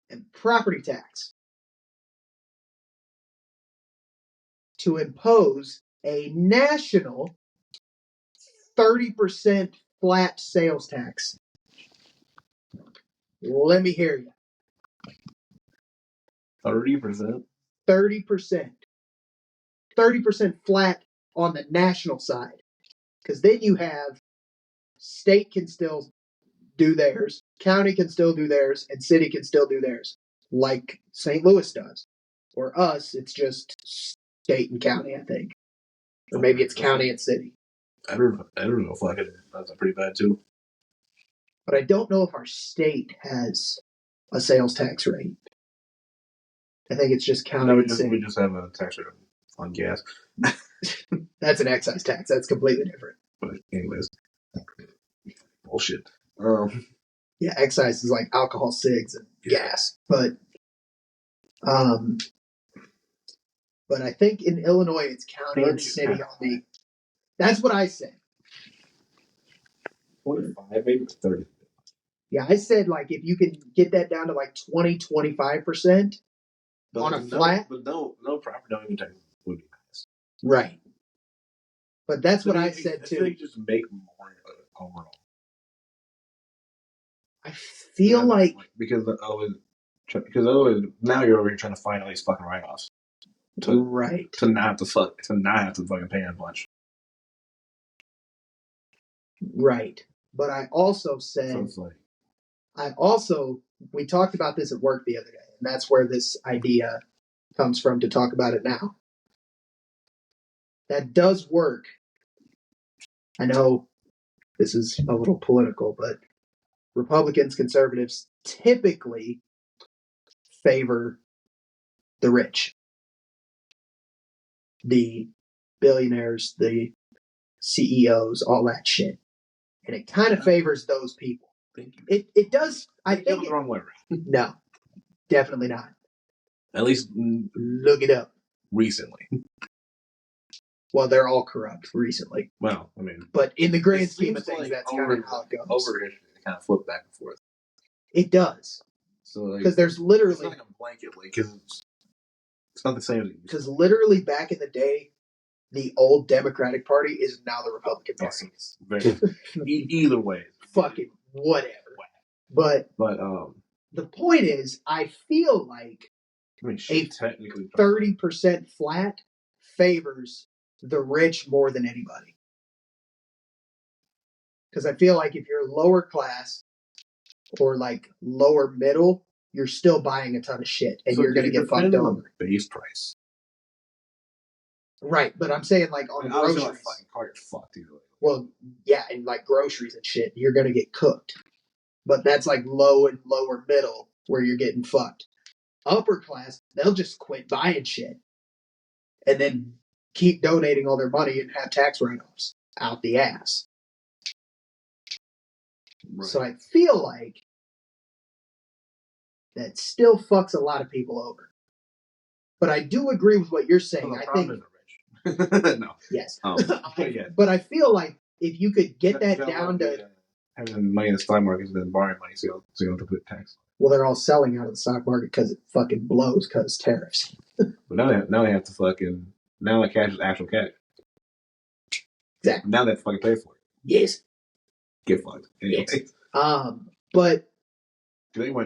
and property tax to impose a national 30% flat sales tax. Let me hear you. 30%? 30%. 30% flat on the national side. Because then you have state can still do theirs, county can still do theirs, and city can still do theirs, like St. Louis does. Or us, it's just state and county, I think. Or maybe it's county and city. I don't know if that's pretty bad too. But I don't know if our state has a sales tax rate. I think it's just county No, and city. we just have a tax rate on gas. That's an excise tax. That's completely different. But anyways, bullshit. Yeah, excise is like alcohol, cigs, and gas. But I think in Illinois it's county and city on the. That's what I said. 25, maybe 30. Yeah, I said like if you can get that down to like 20-25% on a flat. But no property owner tax would be nice. Right. But that's what I said too. You just make more overall. I feel like because otherwise now you're over here trying to find all these fucking write-offs. Right. To not have to fucking pay as much. Right. But I also said we talked about this at work the other day, and that's where this idea comes from to talk about it now. That does work. I know this is a little political, but Republicans, conservatives typically favor the rich, the billionaires, the CEOs, all that shit. And it kind of favors those people. It does. I think the wrong way around. No, definitely not. At least look it up. Recently. Well, they're all corrupt recently. Well, I mean, but in the grand scheme of things, that's kind of how it goes. Over history, they kind of flip back and forth. It does. So, because there's literally it's not like a blanket, because it's not the same. Because literally back in the day, the old Democratic Party is now the Republican Party. Either way, fucking whatever. But the point is, I feel like technically 30% flat favors the rich more than anybody. Because I feel like if you're lower class or like lower middle, you're still buying a ton of shit, and you're going to get fucked over. Base price. Right, but I'm saying like on groceries. Like fucking car, you're fucked either way. Well, yeah, and like groceries and shit, you're going to get cooked. But that's like low and lower middle where you're getting fucked. Upper class, they'll just quit buying shit and then keep donating all their money and have tax write-offs out the ass. Right. So I feel like that still fucks a lot of people over. But I do agree with what you're saying. Well, I think no. Yes. Yeah. But I feel like if you could get that down to having money in the stock market and then borrowing money, so you don't have to put tax. Well, they're all selling out of the stock market because it fucking blows because tariffs. But now they have to fucking like cash is actual cash. Exactly. Now they have to fucking pay for it. Yes. Get fucked. Anyway. Yes. But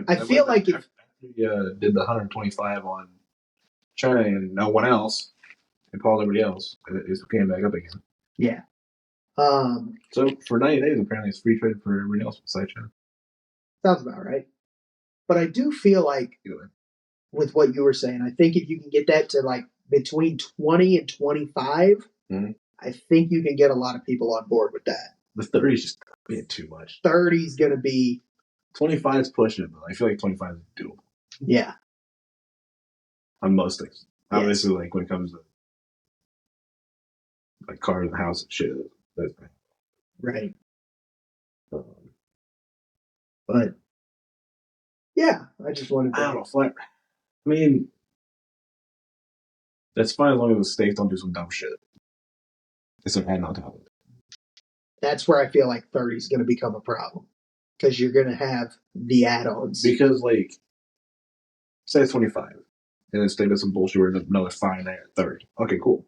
I feel like if we did the 125 on China and no one else, and called everybody else, it came back up again. Yeah. So for 90 days, apparently it's free trade for everybody else besides China. Sounds about right. But I do feel like, with what you were saying, I think if you can get that to like between 20 and 25, I think you can get a lot of people on board with that. The 30 is just being too much. 30 is going to be... 25 is pushing it, but I feel like 25 is doable. Yeah. On most things. Yes. Obviously, like when it comes to like cars and house and shit. That's right. But yeah, I just wanted to. I don't know. I mean, that's fine as long as the states don't do some dumb shit. It's an add on top of it. That's where I feel like 30 is going to become a problem. Because you're going to have the add-ons. Because, like, say it's 25, and then state does some bullshit where another fine there at 30. Okay, cool.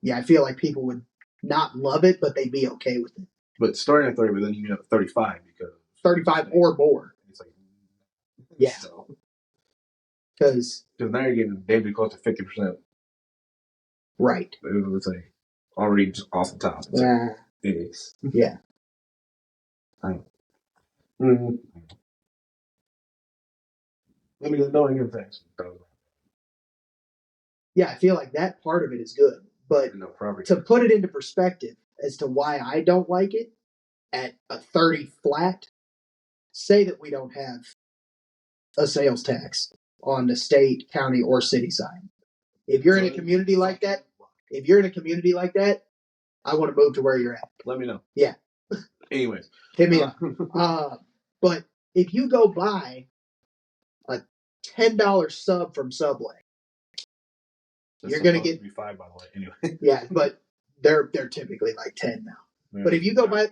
Yeah, I feel like people would not love it, but they'd be okay with it. But starting at 30, but then you get 35 because 35 or more. It's like, yeah. Because now you're getting damn close to 50%. Right. It's like already just off the top. It's like, it is. Yeah. I mean, knowing your things. Yeah, I feel like that part of it is good. But to put it into perspective as to why I don't like it, at a 30 flat, say that we don't have a sales tax on the state, county, or city side. If you're in a community like that, I want to move to where you're at. Let me know. Yeah. Anyways. Hit me up. But if you go buy a $10 sub from Subway, you're going to get be $5, by the way. Anyway. Yeah, but they're typically like 10 now. Yeah. But if you go buy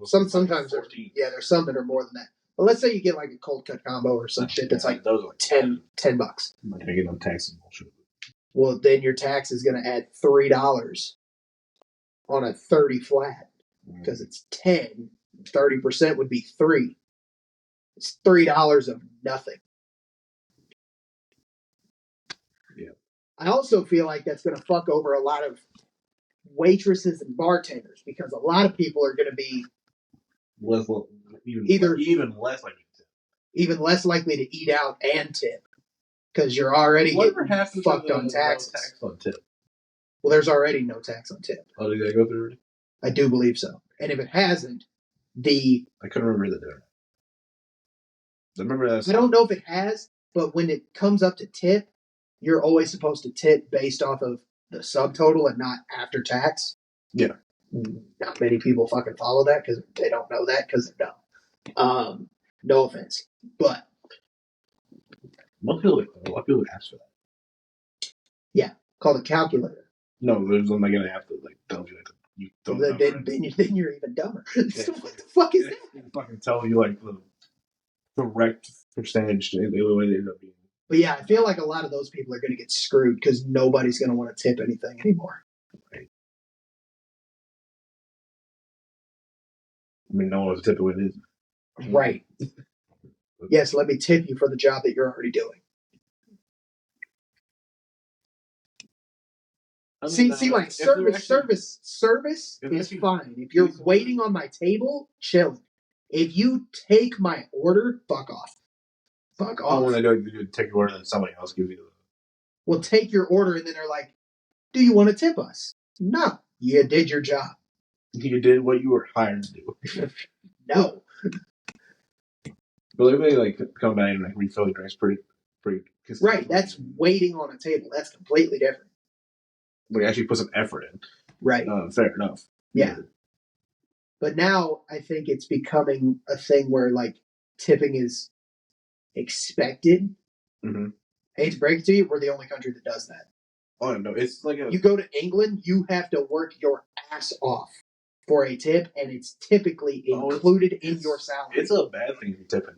sometimes there's some that are more than that. But let's say you get like a cold cut combo or some shit that's like those are like $10. I'm not gonna get no taxes bullshit. Well, then your tax is going to add $3 on a 30 flat because it's 10. 30% would be 3. It's $3 of nothing. Yeah. I also feel like that's going to fuck over a lot of waitresses and bartenders because a lot of people are going to be even less likely to tip. Even less likely to eat out and tip because you're already getting fucked on taxes. Tax on tip? Well, there's already no tax on tip. Oh, did that go through already? I do believe so. And if it hasn't, I couldn't remember the difference. I remember that. I don't know if it has, but when it comes up to tip, you're always supposed to tip based off of the subtotal and not after tax. Yeah. Not many people fucking follow that because they don't know that because they're dumb. No offense, but a lot of people ask for that. Yeah, called a calculator. No, there's I'm not gonna have to like tell you like you don't. Then you're even dumber. So what the fuck is that? They fucking tell you like the correct percentage the way they end up being. But yeah, I feel like a lot of those people are going to get screwed because nobody's going to want to tip anything anymore. Right. I mean, no one's tipping what it is. Right. Yes, let me tip you for the job that you're already doing. See, like service is fine. If you're waiting on my table, chill. If you take my order, fuck off. Fuck off. Oh, when I do, you take your order and somebody else gives you the... Well, take your order and then they're like, do you want to tip us? No. You did your job. You did what you were hired to do. No. But if they like come back and like refill the drinks pretty right, that's waiting on a table. That's completely different. Like actually put some effort in. Right. Fair enough. Yeah. But now I think it's becoming a thing where like tipping is expected. Mm-hmm. Hate to break it to you, we're the only country that does that. Oh no, it's like you go to England, you have to work your ass off for a tip, and it's typically included in your salary. It's a bad thing if you tip in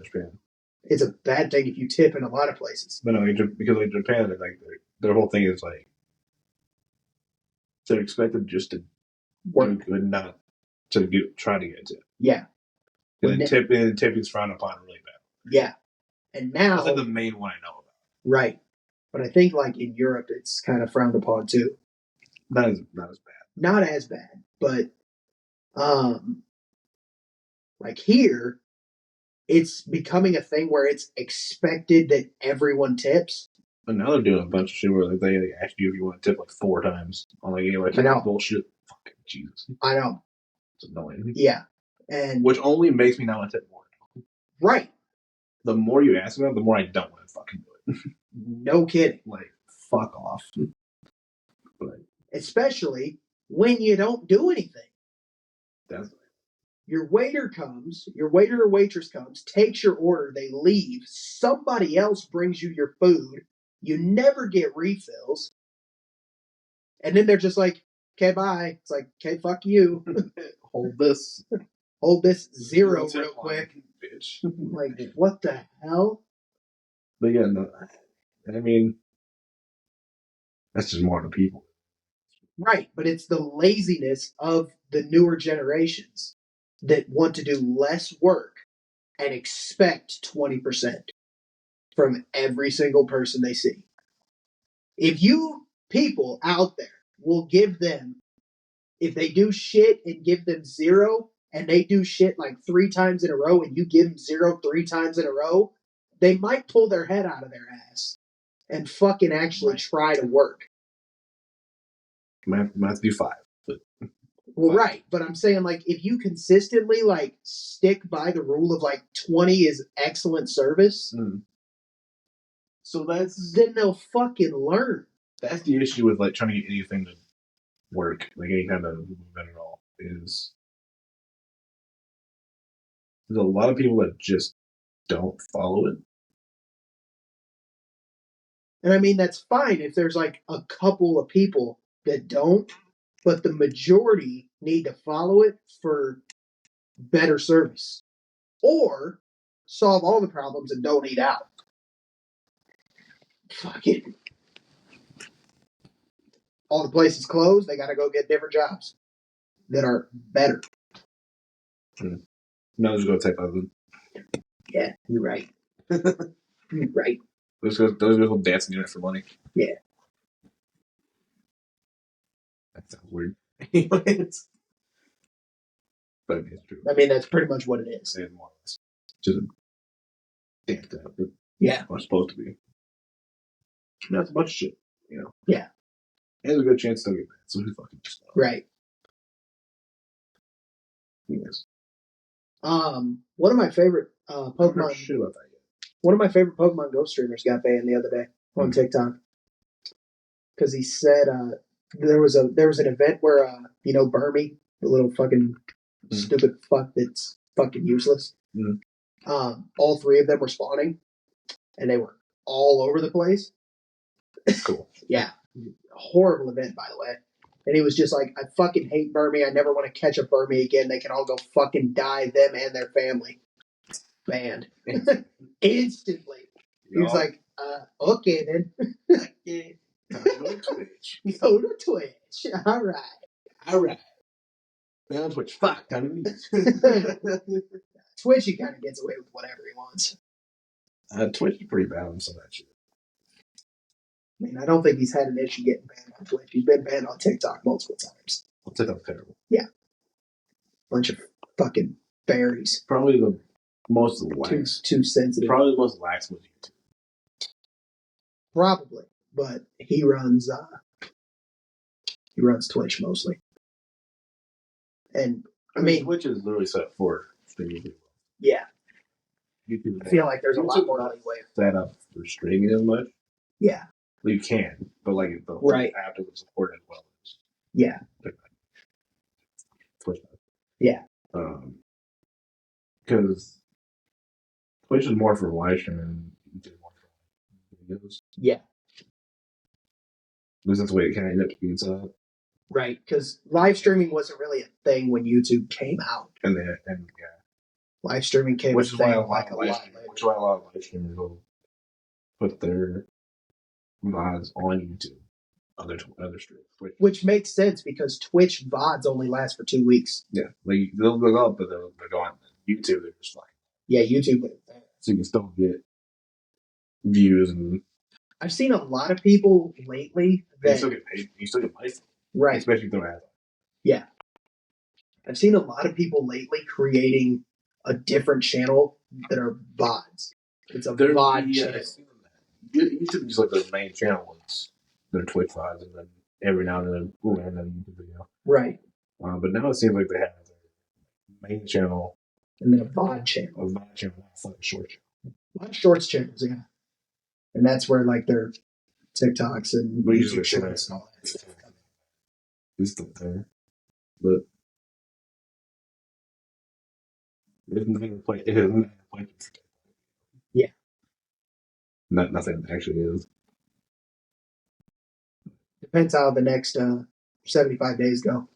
Japan. It's a bad thing if you tip in a lot of places. But no, because like Japan, like their whole thing is like they're expected just to work good, not to try to get a tip. Yeah. And tipping is frowned upon really bad. Yeah. And now that's like the main one I know about. Right. But I think like in Europe it's kind of frowned upon too. Not as bad. Not as bad. But like here, it's becoming a thing where it's expected that everyone tips. But now they're doing a bunch of shit where like, they ask you if you want to tip like 4 times on like I know. Bullshit. Fucking Jesus. I know. It's annoying. Yeah. And which only makes me not want to tip more. Right. The more you ask about it, the more I don't want to fucking do it. No kidding. Like, fuck off. But especially when you don't do anything. Definitely. Your waiter or waitress comes, takes your order, they leave, somebody else brings you your food, you never get refills, and then they're just like, okay, bye. It's like, okay, fuck you. Hold this. Hold this zero real quick. Bitch. Like, what the hell? But yeah, no, I mean, that's just more the people. Right, but it's the laziness of the newer generations that want to do less work and expect 20% from every single person they see. If you people out there will give them, if they do shit and give them 0, and they do shit like 3 times in a row and you give them 0 3 times in a row, they might pull their head out of their ass and fucking actually try to work. Might have to do 5. But... Well, right, but I'm saying like if you consistently like stick by the rule of like 20 is excellent service, so then they'll fucking learn. That's the issue with like trying to get anything to work, like any kind of movement at all. Is there's a lot of people that just don't follow it. And I mean that's fine if there's like a couple of people that don't, but the majority need to follow it for better service. Or solve all the problems and don't eat out. Fuck it. All the places closed, they gotta go get different jobs that are better. No, just go take other. Yeah, you're right. You're right. Those go dancing unit for money. Yeah. That sounds weird. Anyways. But it's true. I mean, that's pretty much what it is. And more or less. Just a dance that yeah. are supposed to be. That's a bunch of shit, you know. Yeah. And there's a good chance they'll get banned, so who fucking just knows? Right. Yes. One of my favorite Pokemon. Shit about that yet. One of my favorite Pokemon Go streamers got banned the other day on TikTok because he said there was an event where Burmy, the little fucking stupid fuck that's fucking useless. All three of them were spawning, and they were all over the place. Cool. Yeah, horrible event, by the way. And he was just like, I fucking hate Burmy. I never want to catch a Burmy again. They can all go fucking die, them and their family. Banned. Instantly. He was like, okay then. Okay. Go to Twitch. Go to Twitch. All right. Man on Twitch. Fuck. Time to leave. Twitch, he kind of gets away with whatever he wants. Twitch is pretty bad on some of that shit. I mean, I don't think he's had an issue getting banned on Twitch. He's been banned on TikTok multiple times. Well, TikTok's terrible. Yeah. Bunch of fucking fairies. Probably the most lax. Too sensitive. Probably the most lax was YouTube. Probably. But he runs Twitch mostly. And I mean Twitch is literally set for streaming people. Yeah. YouTube, I feel like there's a lot more leeway. Set up for streaming as much. Yeah. Well, you can, but like the whole app doesn't support it as well. Yeah. Twitch. Yeah. Because Twitch is more for live streaming and YouTube more for videos. Yeah. Because that's the way it kind of ended up being set up. Right, because live streaming wasn't really a thing when YouTube came out. And live streaming came which is why a lot of live streamers will put their VODs on YouTube, other streams. Which makes sense because Twitch VODs only last for 2 weeks. Yeah, like they'll go up, but they're going YouTube. They're just like YouTube. So you can still get views, and I've seen a lot of people lately that you still get paid. You still get money, right? Especially if they're ads. Yeah, I've seen a lot of people lately creating a different channel that are VODs. It's a VOD channel. YouTube is like their main channel. It's their Twitch VODs, and then every now and then, another YouTube video. Right. But now it seems like they have their main channel and then a VOD channel. A VOD channel, not like a short channel. A lot of shorts channels, yeah. And that's where like their TikToks and YouTube shorts and all that stuff come in. It's still there, but it has nothing to play. It has nothing to play. Yeah. Nothing actually is. Depends how the next 75 days go.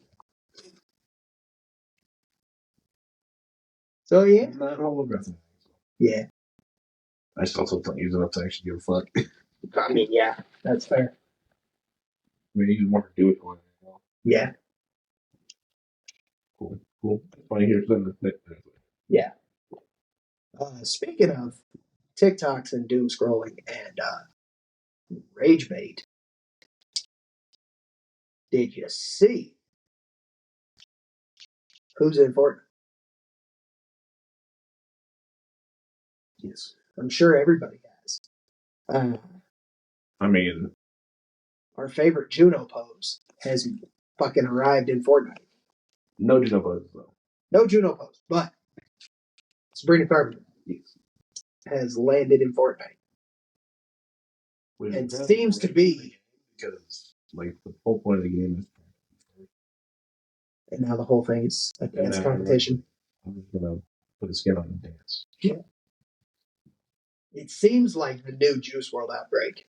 So yeah. Not all of it. Yeah. I just also don't use enough to actually give a fuck. I mean, yeah, that's fair. I mean, you want to do it for it. Yeah. Cool. It's funny here. Yeah. Speaking of TikToks and doom scrolling and rage bait, did you see who's in Fortnite? Yes. I'm sure everybody has. I mean, our favorite Juno pose has fucking arrived in Fortnite. No Juno poses though. No Juno pose, but Sabrina Carpenter Yes. has landed in Fortnite. Which and seems to be because like the whole point of the game is. And now the whole thing is a dance competition. I'm just gonna put a skin on and dance. Yeah. It seems like the new Juice WRLD outbreak.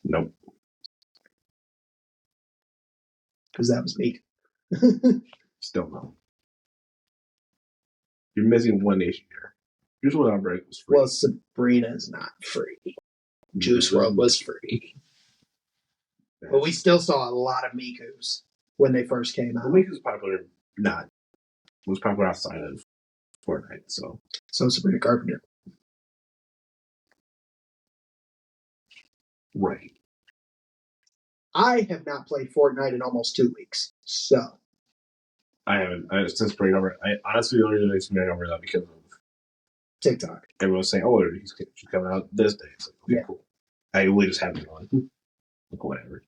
Nope. Because that was neat. Still no. You're missing one nation here. Juice WRLD outbreak was free. Well, Sabrina's not free. Juice WRLD was free. But we still saw a lot of Miku's when they first came out. Well, Miku's popular, was popular outside of Fortnite, so Sabrina Carpenter. Right. I have not played Fortnite in almost 2 weeks, so. I haven't. Since bringing over, I honestly only realized bringing over that because of TikTok. Everyone's saying, "Oh, she's coming out this day." It's like, okay, cool. I really just haven't gone. Like, whatever.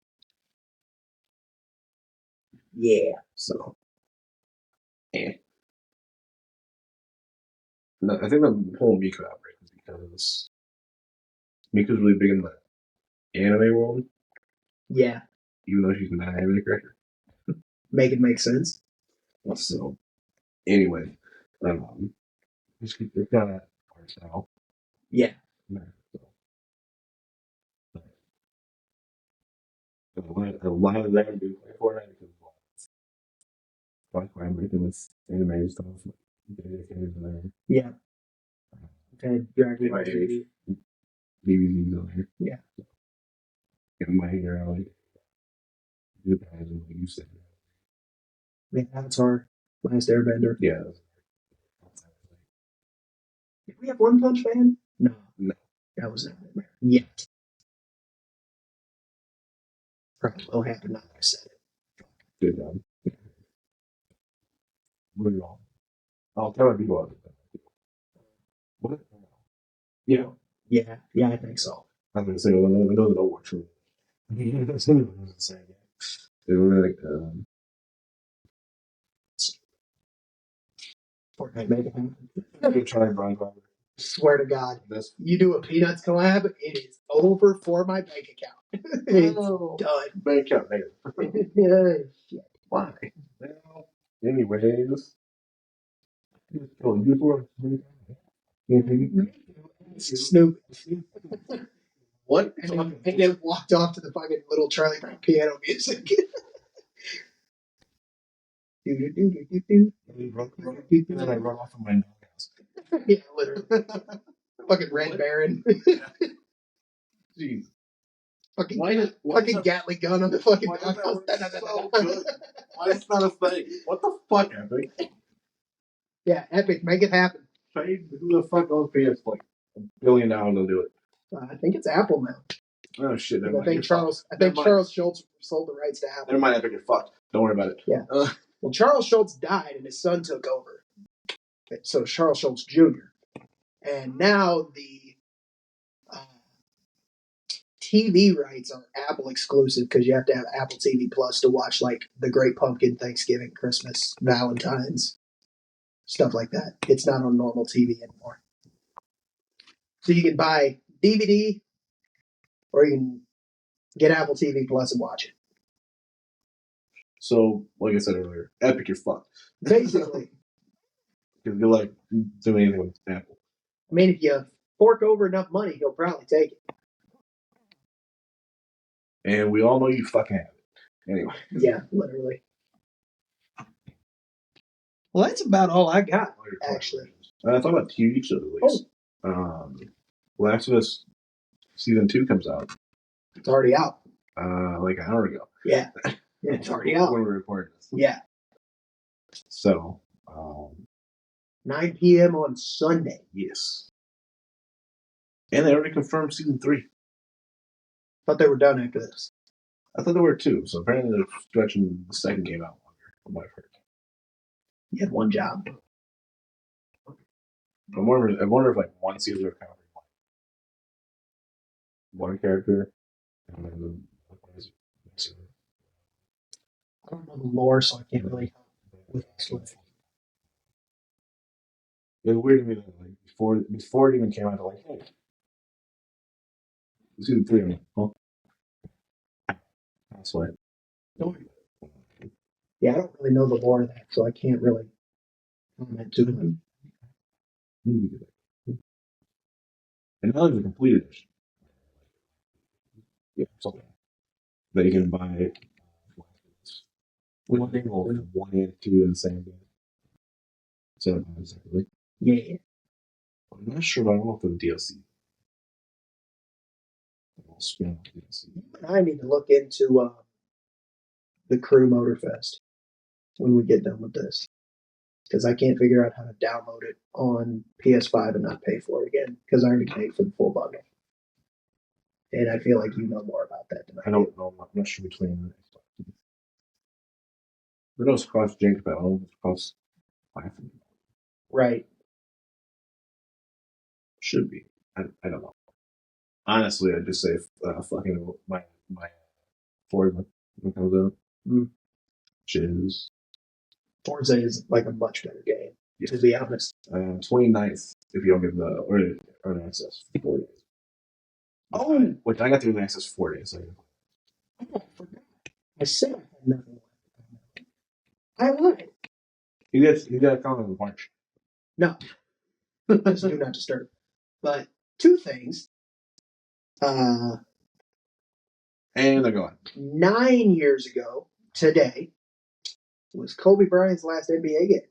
Yeah. So, No, I think the whole Miku outbreak is because Miku's really big in the anime world. Yeah. Even though she's not an anime character. Make it make sense. So, anyway, it's kind of hard now. Yeah. A lot of them do play Fortnite because I'm making this anime stuff. Yeah. Okay, Dragon Ball Z. DVDs on here. Yeah. Get my hair out. You guys, like you said. Yeah, Avatar, Last Airbender. Yeah. Did we have One Punch Man? No. No. That was not in there yet. Probably will happen now that I said it. Good job. Moving on. I'll tell my people about it. What? Yeah. Yeah, I think so. I was going to say, well, I know that I'll watch it. They were like, Fortnite make it happen. good try, Brian Bobber. Swear to God, you do a Peanuts collab, it is over for my bank account. It's done. Bank account negative. Yeah, shit. Why? Well, anyways. Oh, you for Snoop. What? And then walked off to the fucking little Charlie Brown piano music. And then I run off of my doghouse. Yeah, literally. Fucking Red Baron. Jeez. Fucking Gatling gun on the fucking doghouse. So good. Why is that a thing? What the fuck, Epic? Yeah, Epic, make it happen. Who the fuck owns PS like $1 billion to do it? I think it's Apple now. Oh shit! I think Charles Schultz sold the rights to Apple. Never mind, Epic, you're fucked. Don't worry about it. Yeah. Well, Charles Schultz died and his son took over. So Charles Schultz Jr. And now the TV rights are Apple exclusive because you have to have Apple TV Plus to watch like The Great Pumpkin, Thanksgiving, Christmas, Valentine's, stuff like that. It's not on normal TV anymore. So you can buy DVD or you can get Apple TV Plus and watch it. So, like I said earlier, Epic, you're fucked. Basically. Because you're like doing anything with Apple. I mean, if you fork over enough money, he'll probably take it. And we all know you fucking have it. Anyway. Yeah, literally. Well, that's about all I got, actually. I thought about TV shows at least. Last of Us Season 2 comes out. It's already out. Like an hour ago. Yeah. It's already out. When we recorded this. Yeah. So, 9 p.m. on Sunday. Yes. And they already confirmed Season 3. Thought they were done after this. I thought there were 2, so apparently they're stretching the second game out longer, from what I've heard. You had one job. I wonder if like one season of kind of one character, and then I don't know the lore, so I can't really help with explanation. It was weird to me that like before it even came out, like, hey, let's do the three of them. Huh? That's why. Yeah, I don't really know the lore of that, so I can't really comment too much. And now there's a complete edition. Yeah, something that you can buy. One and two in the same day. So exactly. Yeah. I'm not sure, but I don't know if the DLC. Spin-off DLC. I need to look into the Crew Motorfest when we get done with this. Because I can't figure out how to download it on PS5 and not pay for it again. Because I already paid for the full bundle. And I feel like you know more about that than I do. I don't know. I'm not sure between. But those cost Jake about it costs $5. Right. Should be. I don't know. Honestly, I'd just say fucking my Ford when it comes out. Shiz. Forza is like a much better game, Yeah. to be honest. 29th if you don't get the early access 4 days. Oh, which I got the early access 4 days. So. I forgot. I said I had nothing left. I lied. You got to come in March. No. That's do not disturb. But two things. And they're gone. 9 years ago today was Kobe Bryant's last NBA game,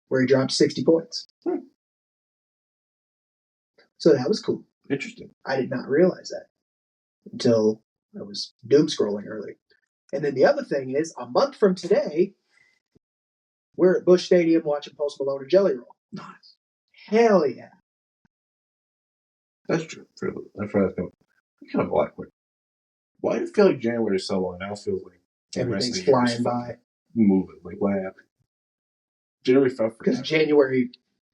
where he dropped 60 points. So that was cool. Interesting. I did not realize that until I was doom scrolling early. And then the other thing is, a month from today, we're at Busch Stadium watching Post Malone and Jelly Roll. Nice. Hell yeah. That's true. I forgot that. Kind of black quick. Why do you feel like January is so long? Now it feels like everything's flying by. Moving. Like, what happened? January felt because January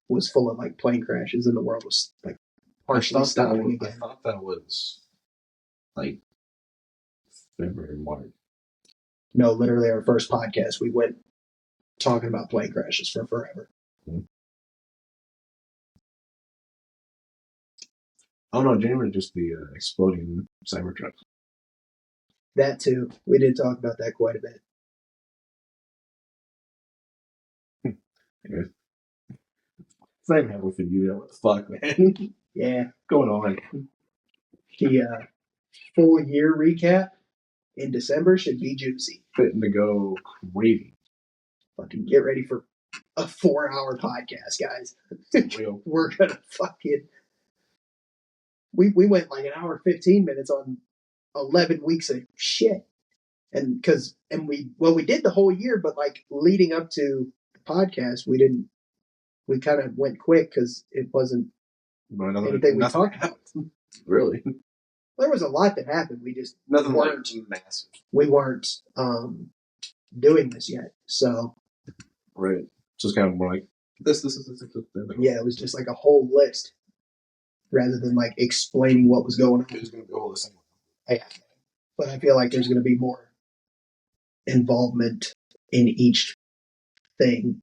was full of like plane crashes and the world was like partially stopping again. I thought that was like February, March. No, literally our first podcast, we went talking about plane crashes for forever. Mm-hmm. Oh no, January just the exploding Cybertrucks. That too. We did talk about that quite a bit. Anyways. Same happened for you. What the fuck, man? Yeah. Going on. The full year recap in December should be juicy. Fitting to go crazy. Fucking get ready for a 4-hour podcast, guys. We're gonna fucking. We went like an hour 15 minutes on 11 weeks of shit. And we did the whole year, but like leading up to the podcast, we kind of went quick because it wasn't anything we talked about. Really? There was a lot that happened. We just weren't massive. We weren't doing this yet. So. Right. So it's kind of more like this. Yeah, it was just like a whole list rather than like explaining what was going on. It was going to be all the same. Yeah. But I feel like there's going to be more involvement in each thing,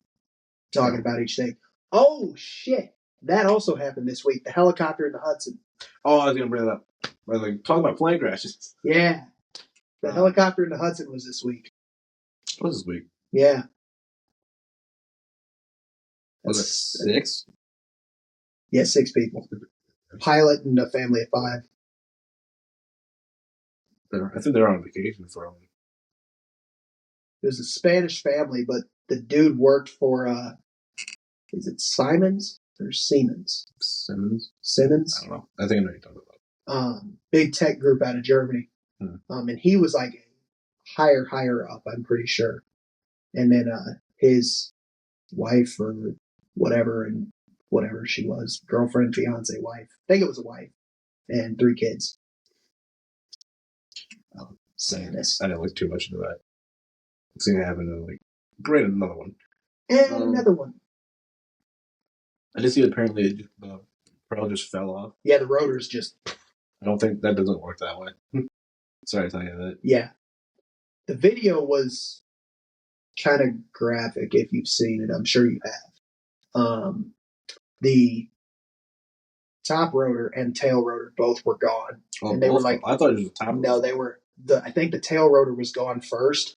talking about each thing. Oh, shit. That also happened this week. The helicopter in the Hudson. Oh, I was going to bring it up. I was like, talking about plane crashes. Yeah. The helicopter in the Hudson was this week. What was this week? Yeah. Was it 6? Yeah, 6 people. Pilot and a family of 5. I think they're on vacation for a week. It was a Spanish family, but the dude worked for, is it Simons or Siemens? Simmons? Simmons? I don't know. I think I know what you're talking about. Big tech group out of Germany. And he was like higher up, I'm pretty sure. And then his wife or whatever she was, girlfriend, fiance, wife. I think it was a wife. And 3 kids. Sadness. I didn't look too much into that. It's going to happen to like great another one. And another one. I did see apparently the propeller just fell off. Yeah, the rotors just. I don't think that doesn't work that way. Sorry to tell you that. Yeah. The video was kind of graphic if you've seen it. I'm sure you have. The top rotor and tail rotor both were gone, Oh, and they were like, I thought it was the top. no, they were. I think the tail rotor was gone first.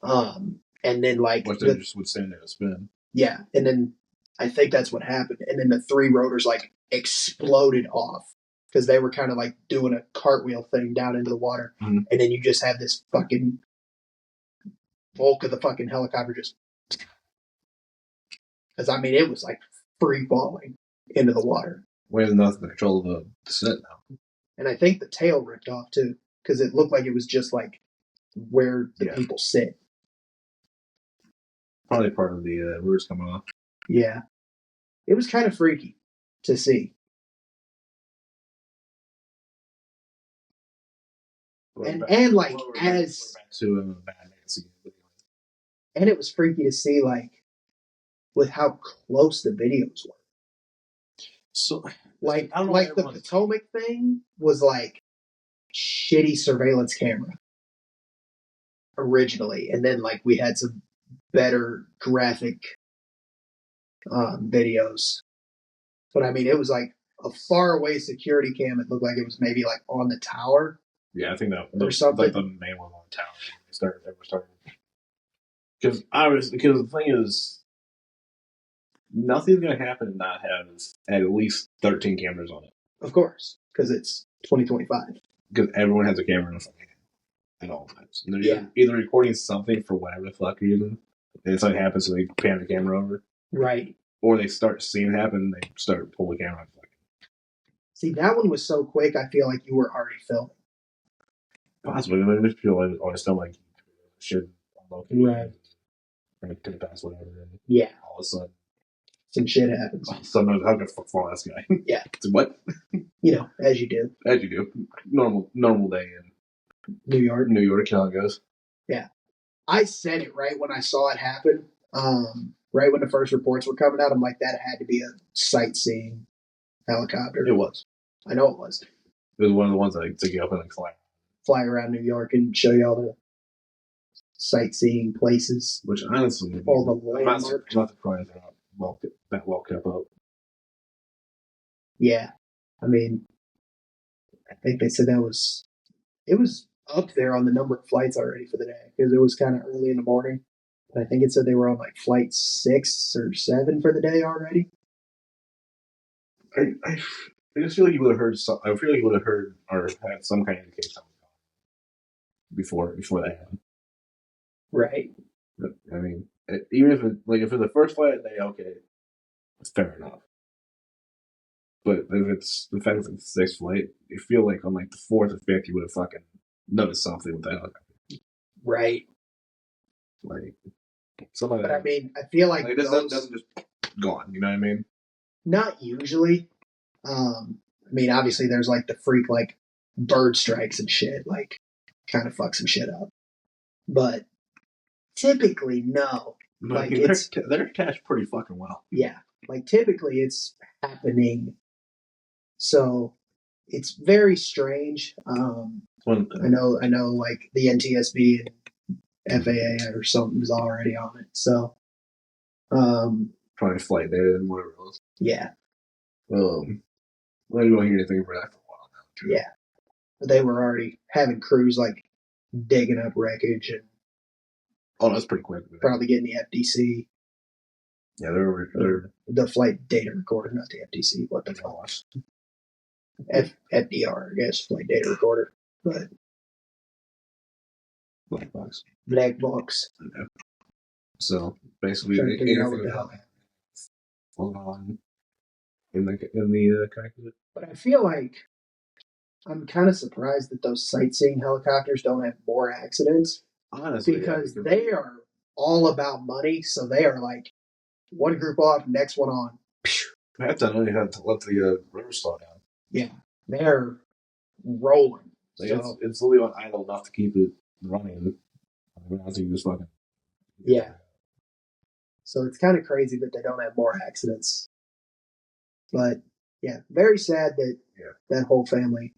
And then like which they just would stand there and spin. Yeah, and then I think that's what happened, and then the three rotors like exploded off because they were kind of like doing a cartwheel thing down into the water, Mhm. and then you just have this fucking bulk of the fucking helicopter just. Because I mean, it was like free falling into the water. We have nothing to control the descent now. And I think the tail ripped off too, because it looked like it was just like where the people sit. Probably part of the roots coming off. Yeah. It was kind of freaky to see. And like as to Bad Man's again. And it was freaky to see like with how close the videos were. So like the Potomac thing was like shitty surveillance camera originally, and then like we had some better graphic videos. But I mean, it was like a far away security cam. It looked like it was maybe like on the tower. Yeah, I think that or something. Like the main one on the tower. They were starting because the thing is, nothing's gonna happen and not have at least 13 cameras on it. Of course, because it's 2025. Because everyone has a camera in their phone at all times. And they're either recording something for whatever the fuck reason, and something happens, so they pan the camera over. Right. Or they start seeing it happen, and they start pull the camera. See, that one was so quick. I feel like you were already filming. Possibly, I just feel like always still like shit on location. Right. Like to the past, whatever. And yeah. All of a sudden, some shit happens. Sometimes how can fuck fall this guy? Yeah. What? You know, as you do. As you do. Normal day in New York. How it goes. Yeah. I said it right when I saw it happen. Right when the first reports were coming out, I'm like, that had to be a sightseeing helicopter. It was. I know it was. It was one of the ones that like, took you up and like fly around New York and show you all the sightseeing places. Which honestly, all the landmarks. I'm not surprised they're not that well kept up. Yeah, I mean, I think they said it was up there on the number of flights already for the day because it was kind of early in the morning. But I think it said they were on like flight 6 or 7 for the day already. I just feel like you would have heard some. I feel like you would have heard or had some kind of indication before that happened. Right. But, I mean, even if it's the first flight of the day, okay, it's fair enough. But if it's the fact it's like the 6th flight, you feel like on like the 4th or 5th, you would have fucking noticed something with that helicopter. Right. Like something. But I mean, I feel like it doesn't just gone. You know what I mean? Not usually. I mean, obviously, there's like the freak like bird strikes and shit, like kind of fuck some shit up. But typically, no. Like they're attached pretty fucking well. Yeah, like typically it's happening. So it's very strange. I know, like the NTSB and FAA or something's already on it. So, probably flight data and whatever else. Yeah. I don't hear anything for that for a while now. Yeah, but they were already having crews like digging up wreckage and. Oh, that's pretty quick. Probably getting the FDC. Yeah, they're the flight data recorder, not the FDC. What the fuck? FDR, I guess, flight data recorder. But black box. Black box. Okay. So basically, anything going on in the cockpit. But I feel like I'm kind of surprised that those sightseeing helicopters don't have more accidents. Honestly, because they are all about money, so they are like one group off, next one on. I have to let the river slow down. Yeah, they're rolling. Like so, it's literally on idle enough to keep it running. You just fucking. Yeah. So it's kind of crazy that they don't have more accidents. But yeah, very sad that that whole family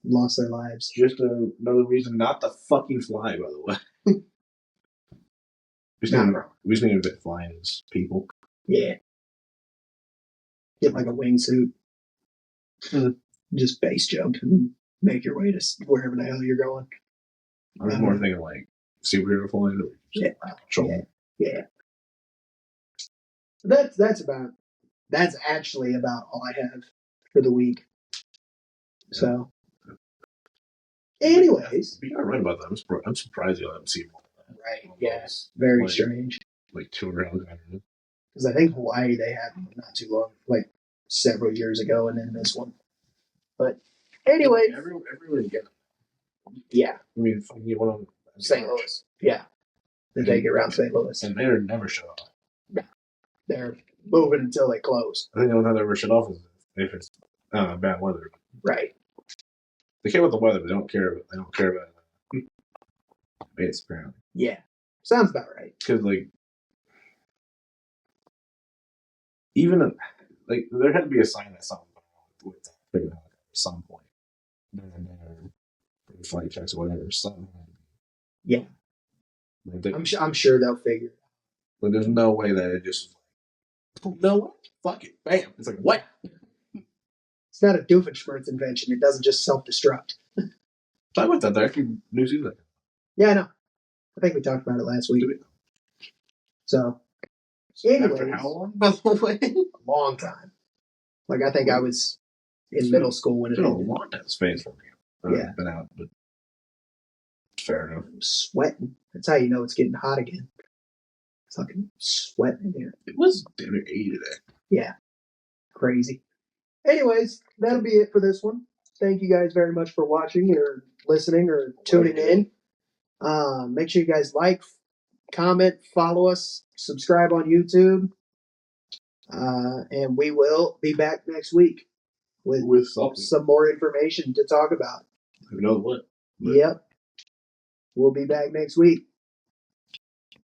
lost their lives. Just another reason not to fucking fly, by the way. we just need to flying as people. Yeah. Get like a wingsuit. Just base jump and make your way to wherever the hell you're going. I was more thinking like superhero flying. Or Yeah. That's actually about all I have for the week. So, anyways, you're right about that. I'm surprised you haven't seen one of that. Right? Yes. Very strange. Like 200 hours. Because I think Hawaii they had one not too long, like several years ago, and then this one. But anyway, everywhere you get them. Yeah. I mean, you went on St. Louis. Yeah. They take it around St. Louis. And they're never shut off. No. They're moving until they close. I think the only time they ever shut off is if it's bad weather. Right. They care about the weather, but they don't care about space, apparently. Yeah. Sounds about right. Because, like, even, like, there had to be a sign that something with that figured out at some point. Flight checks or whatever. Something. Yeah. Like I'm sure they'll figure it out. But there's no way that it just, no what? Fuck it. Bam. It's like, what? It's not a Doofenshmirtz invention. It doesn't just self-destruct. I went that there. Actually, New Zealand. Yeah, I know. I think we talked about it last week. So, anyways, after how long, by the way? A long time. Like, I think I was in middle school when it ended. It's been a long time space for me. Yeah. Been out, but fair enough. I'm sweating. That's how you know it's getting hot again. Fucking sweating in here. It was damn near 80 today. Yeah. Crazy. Anyways, that'll be it for this one. Thank you guys very much for watching or listening or tuning in. Make sure you guys like, comment, follow us, subscribe on YouTube. And we will be back next week with some more information to talk about. Who knows what? Yep. We'll be back next week.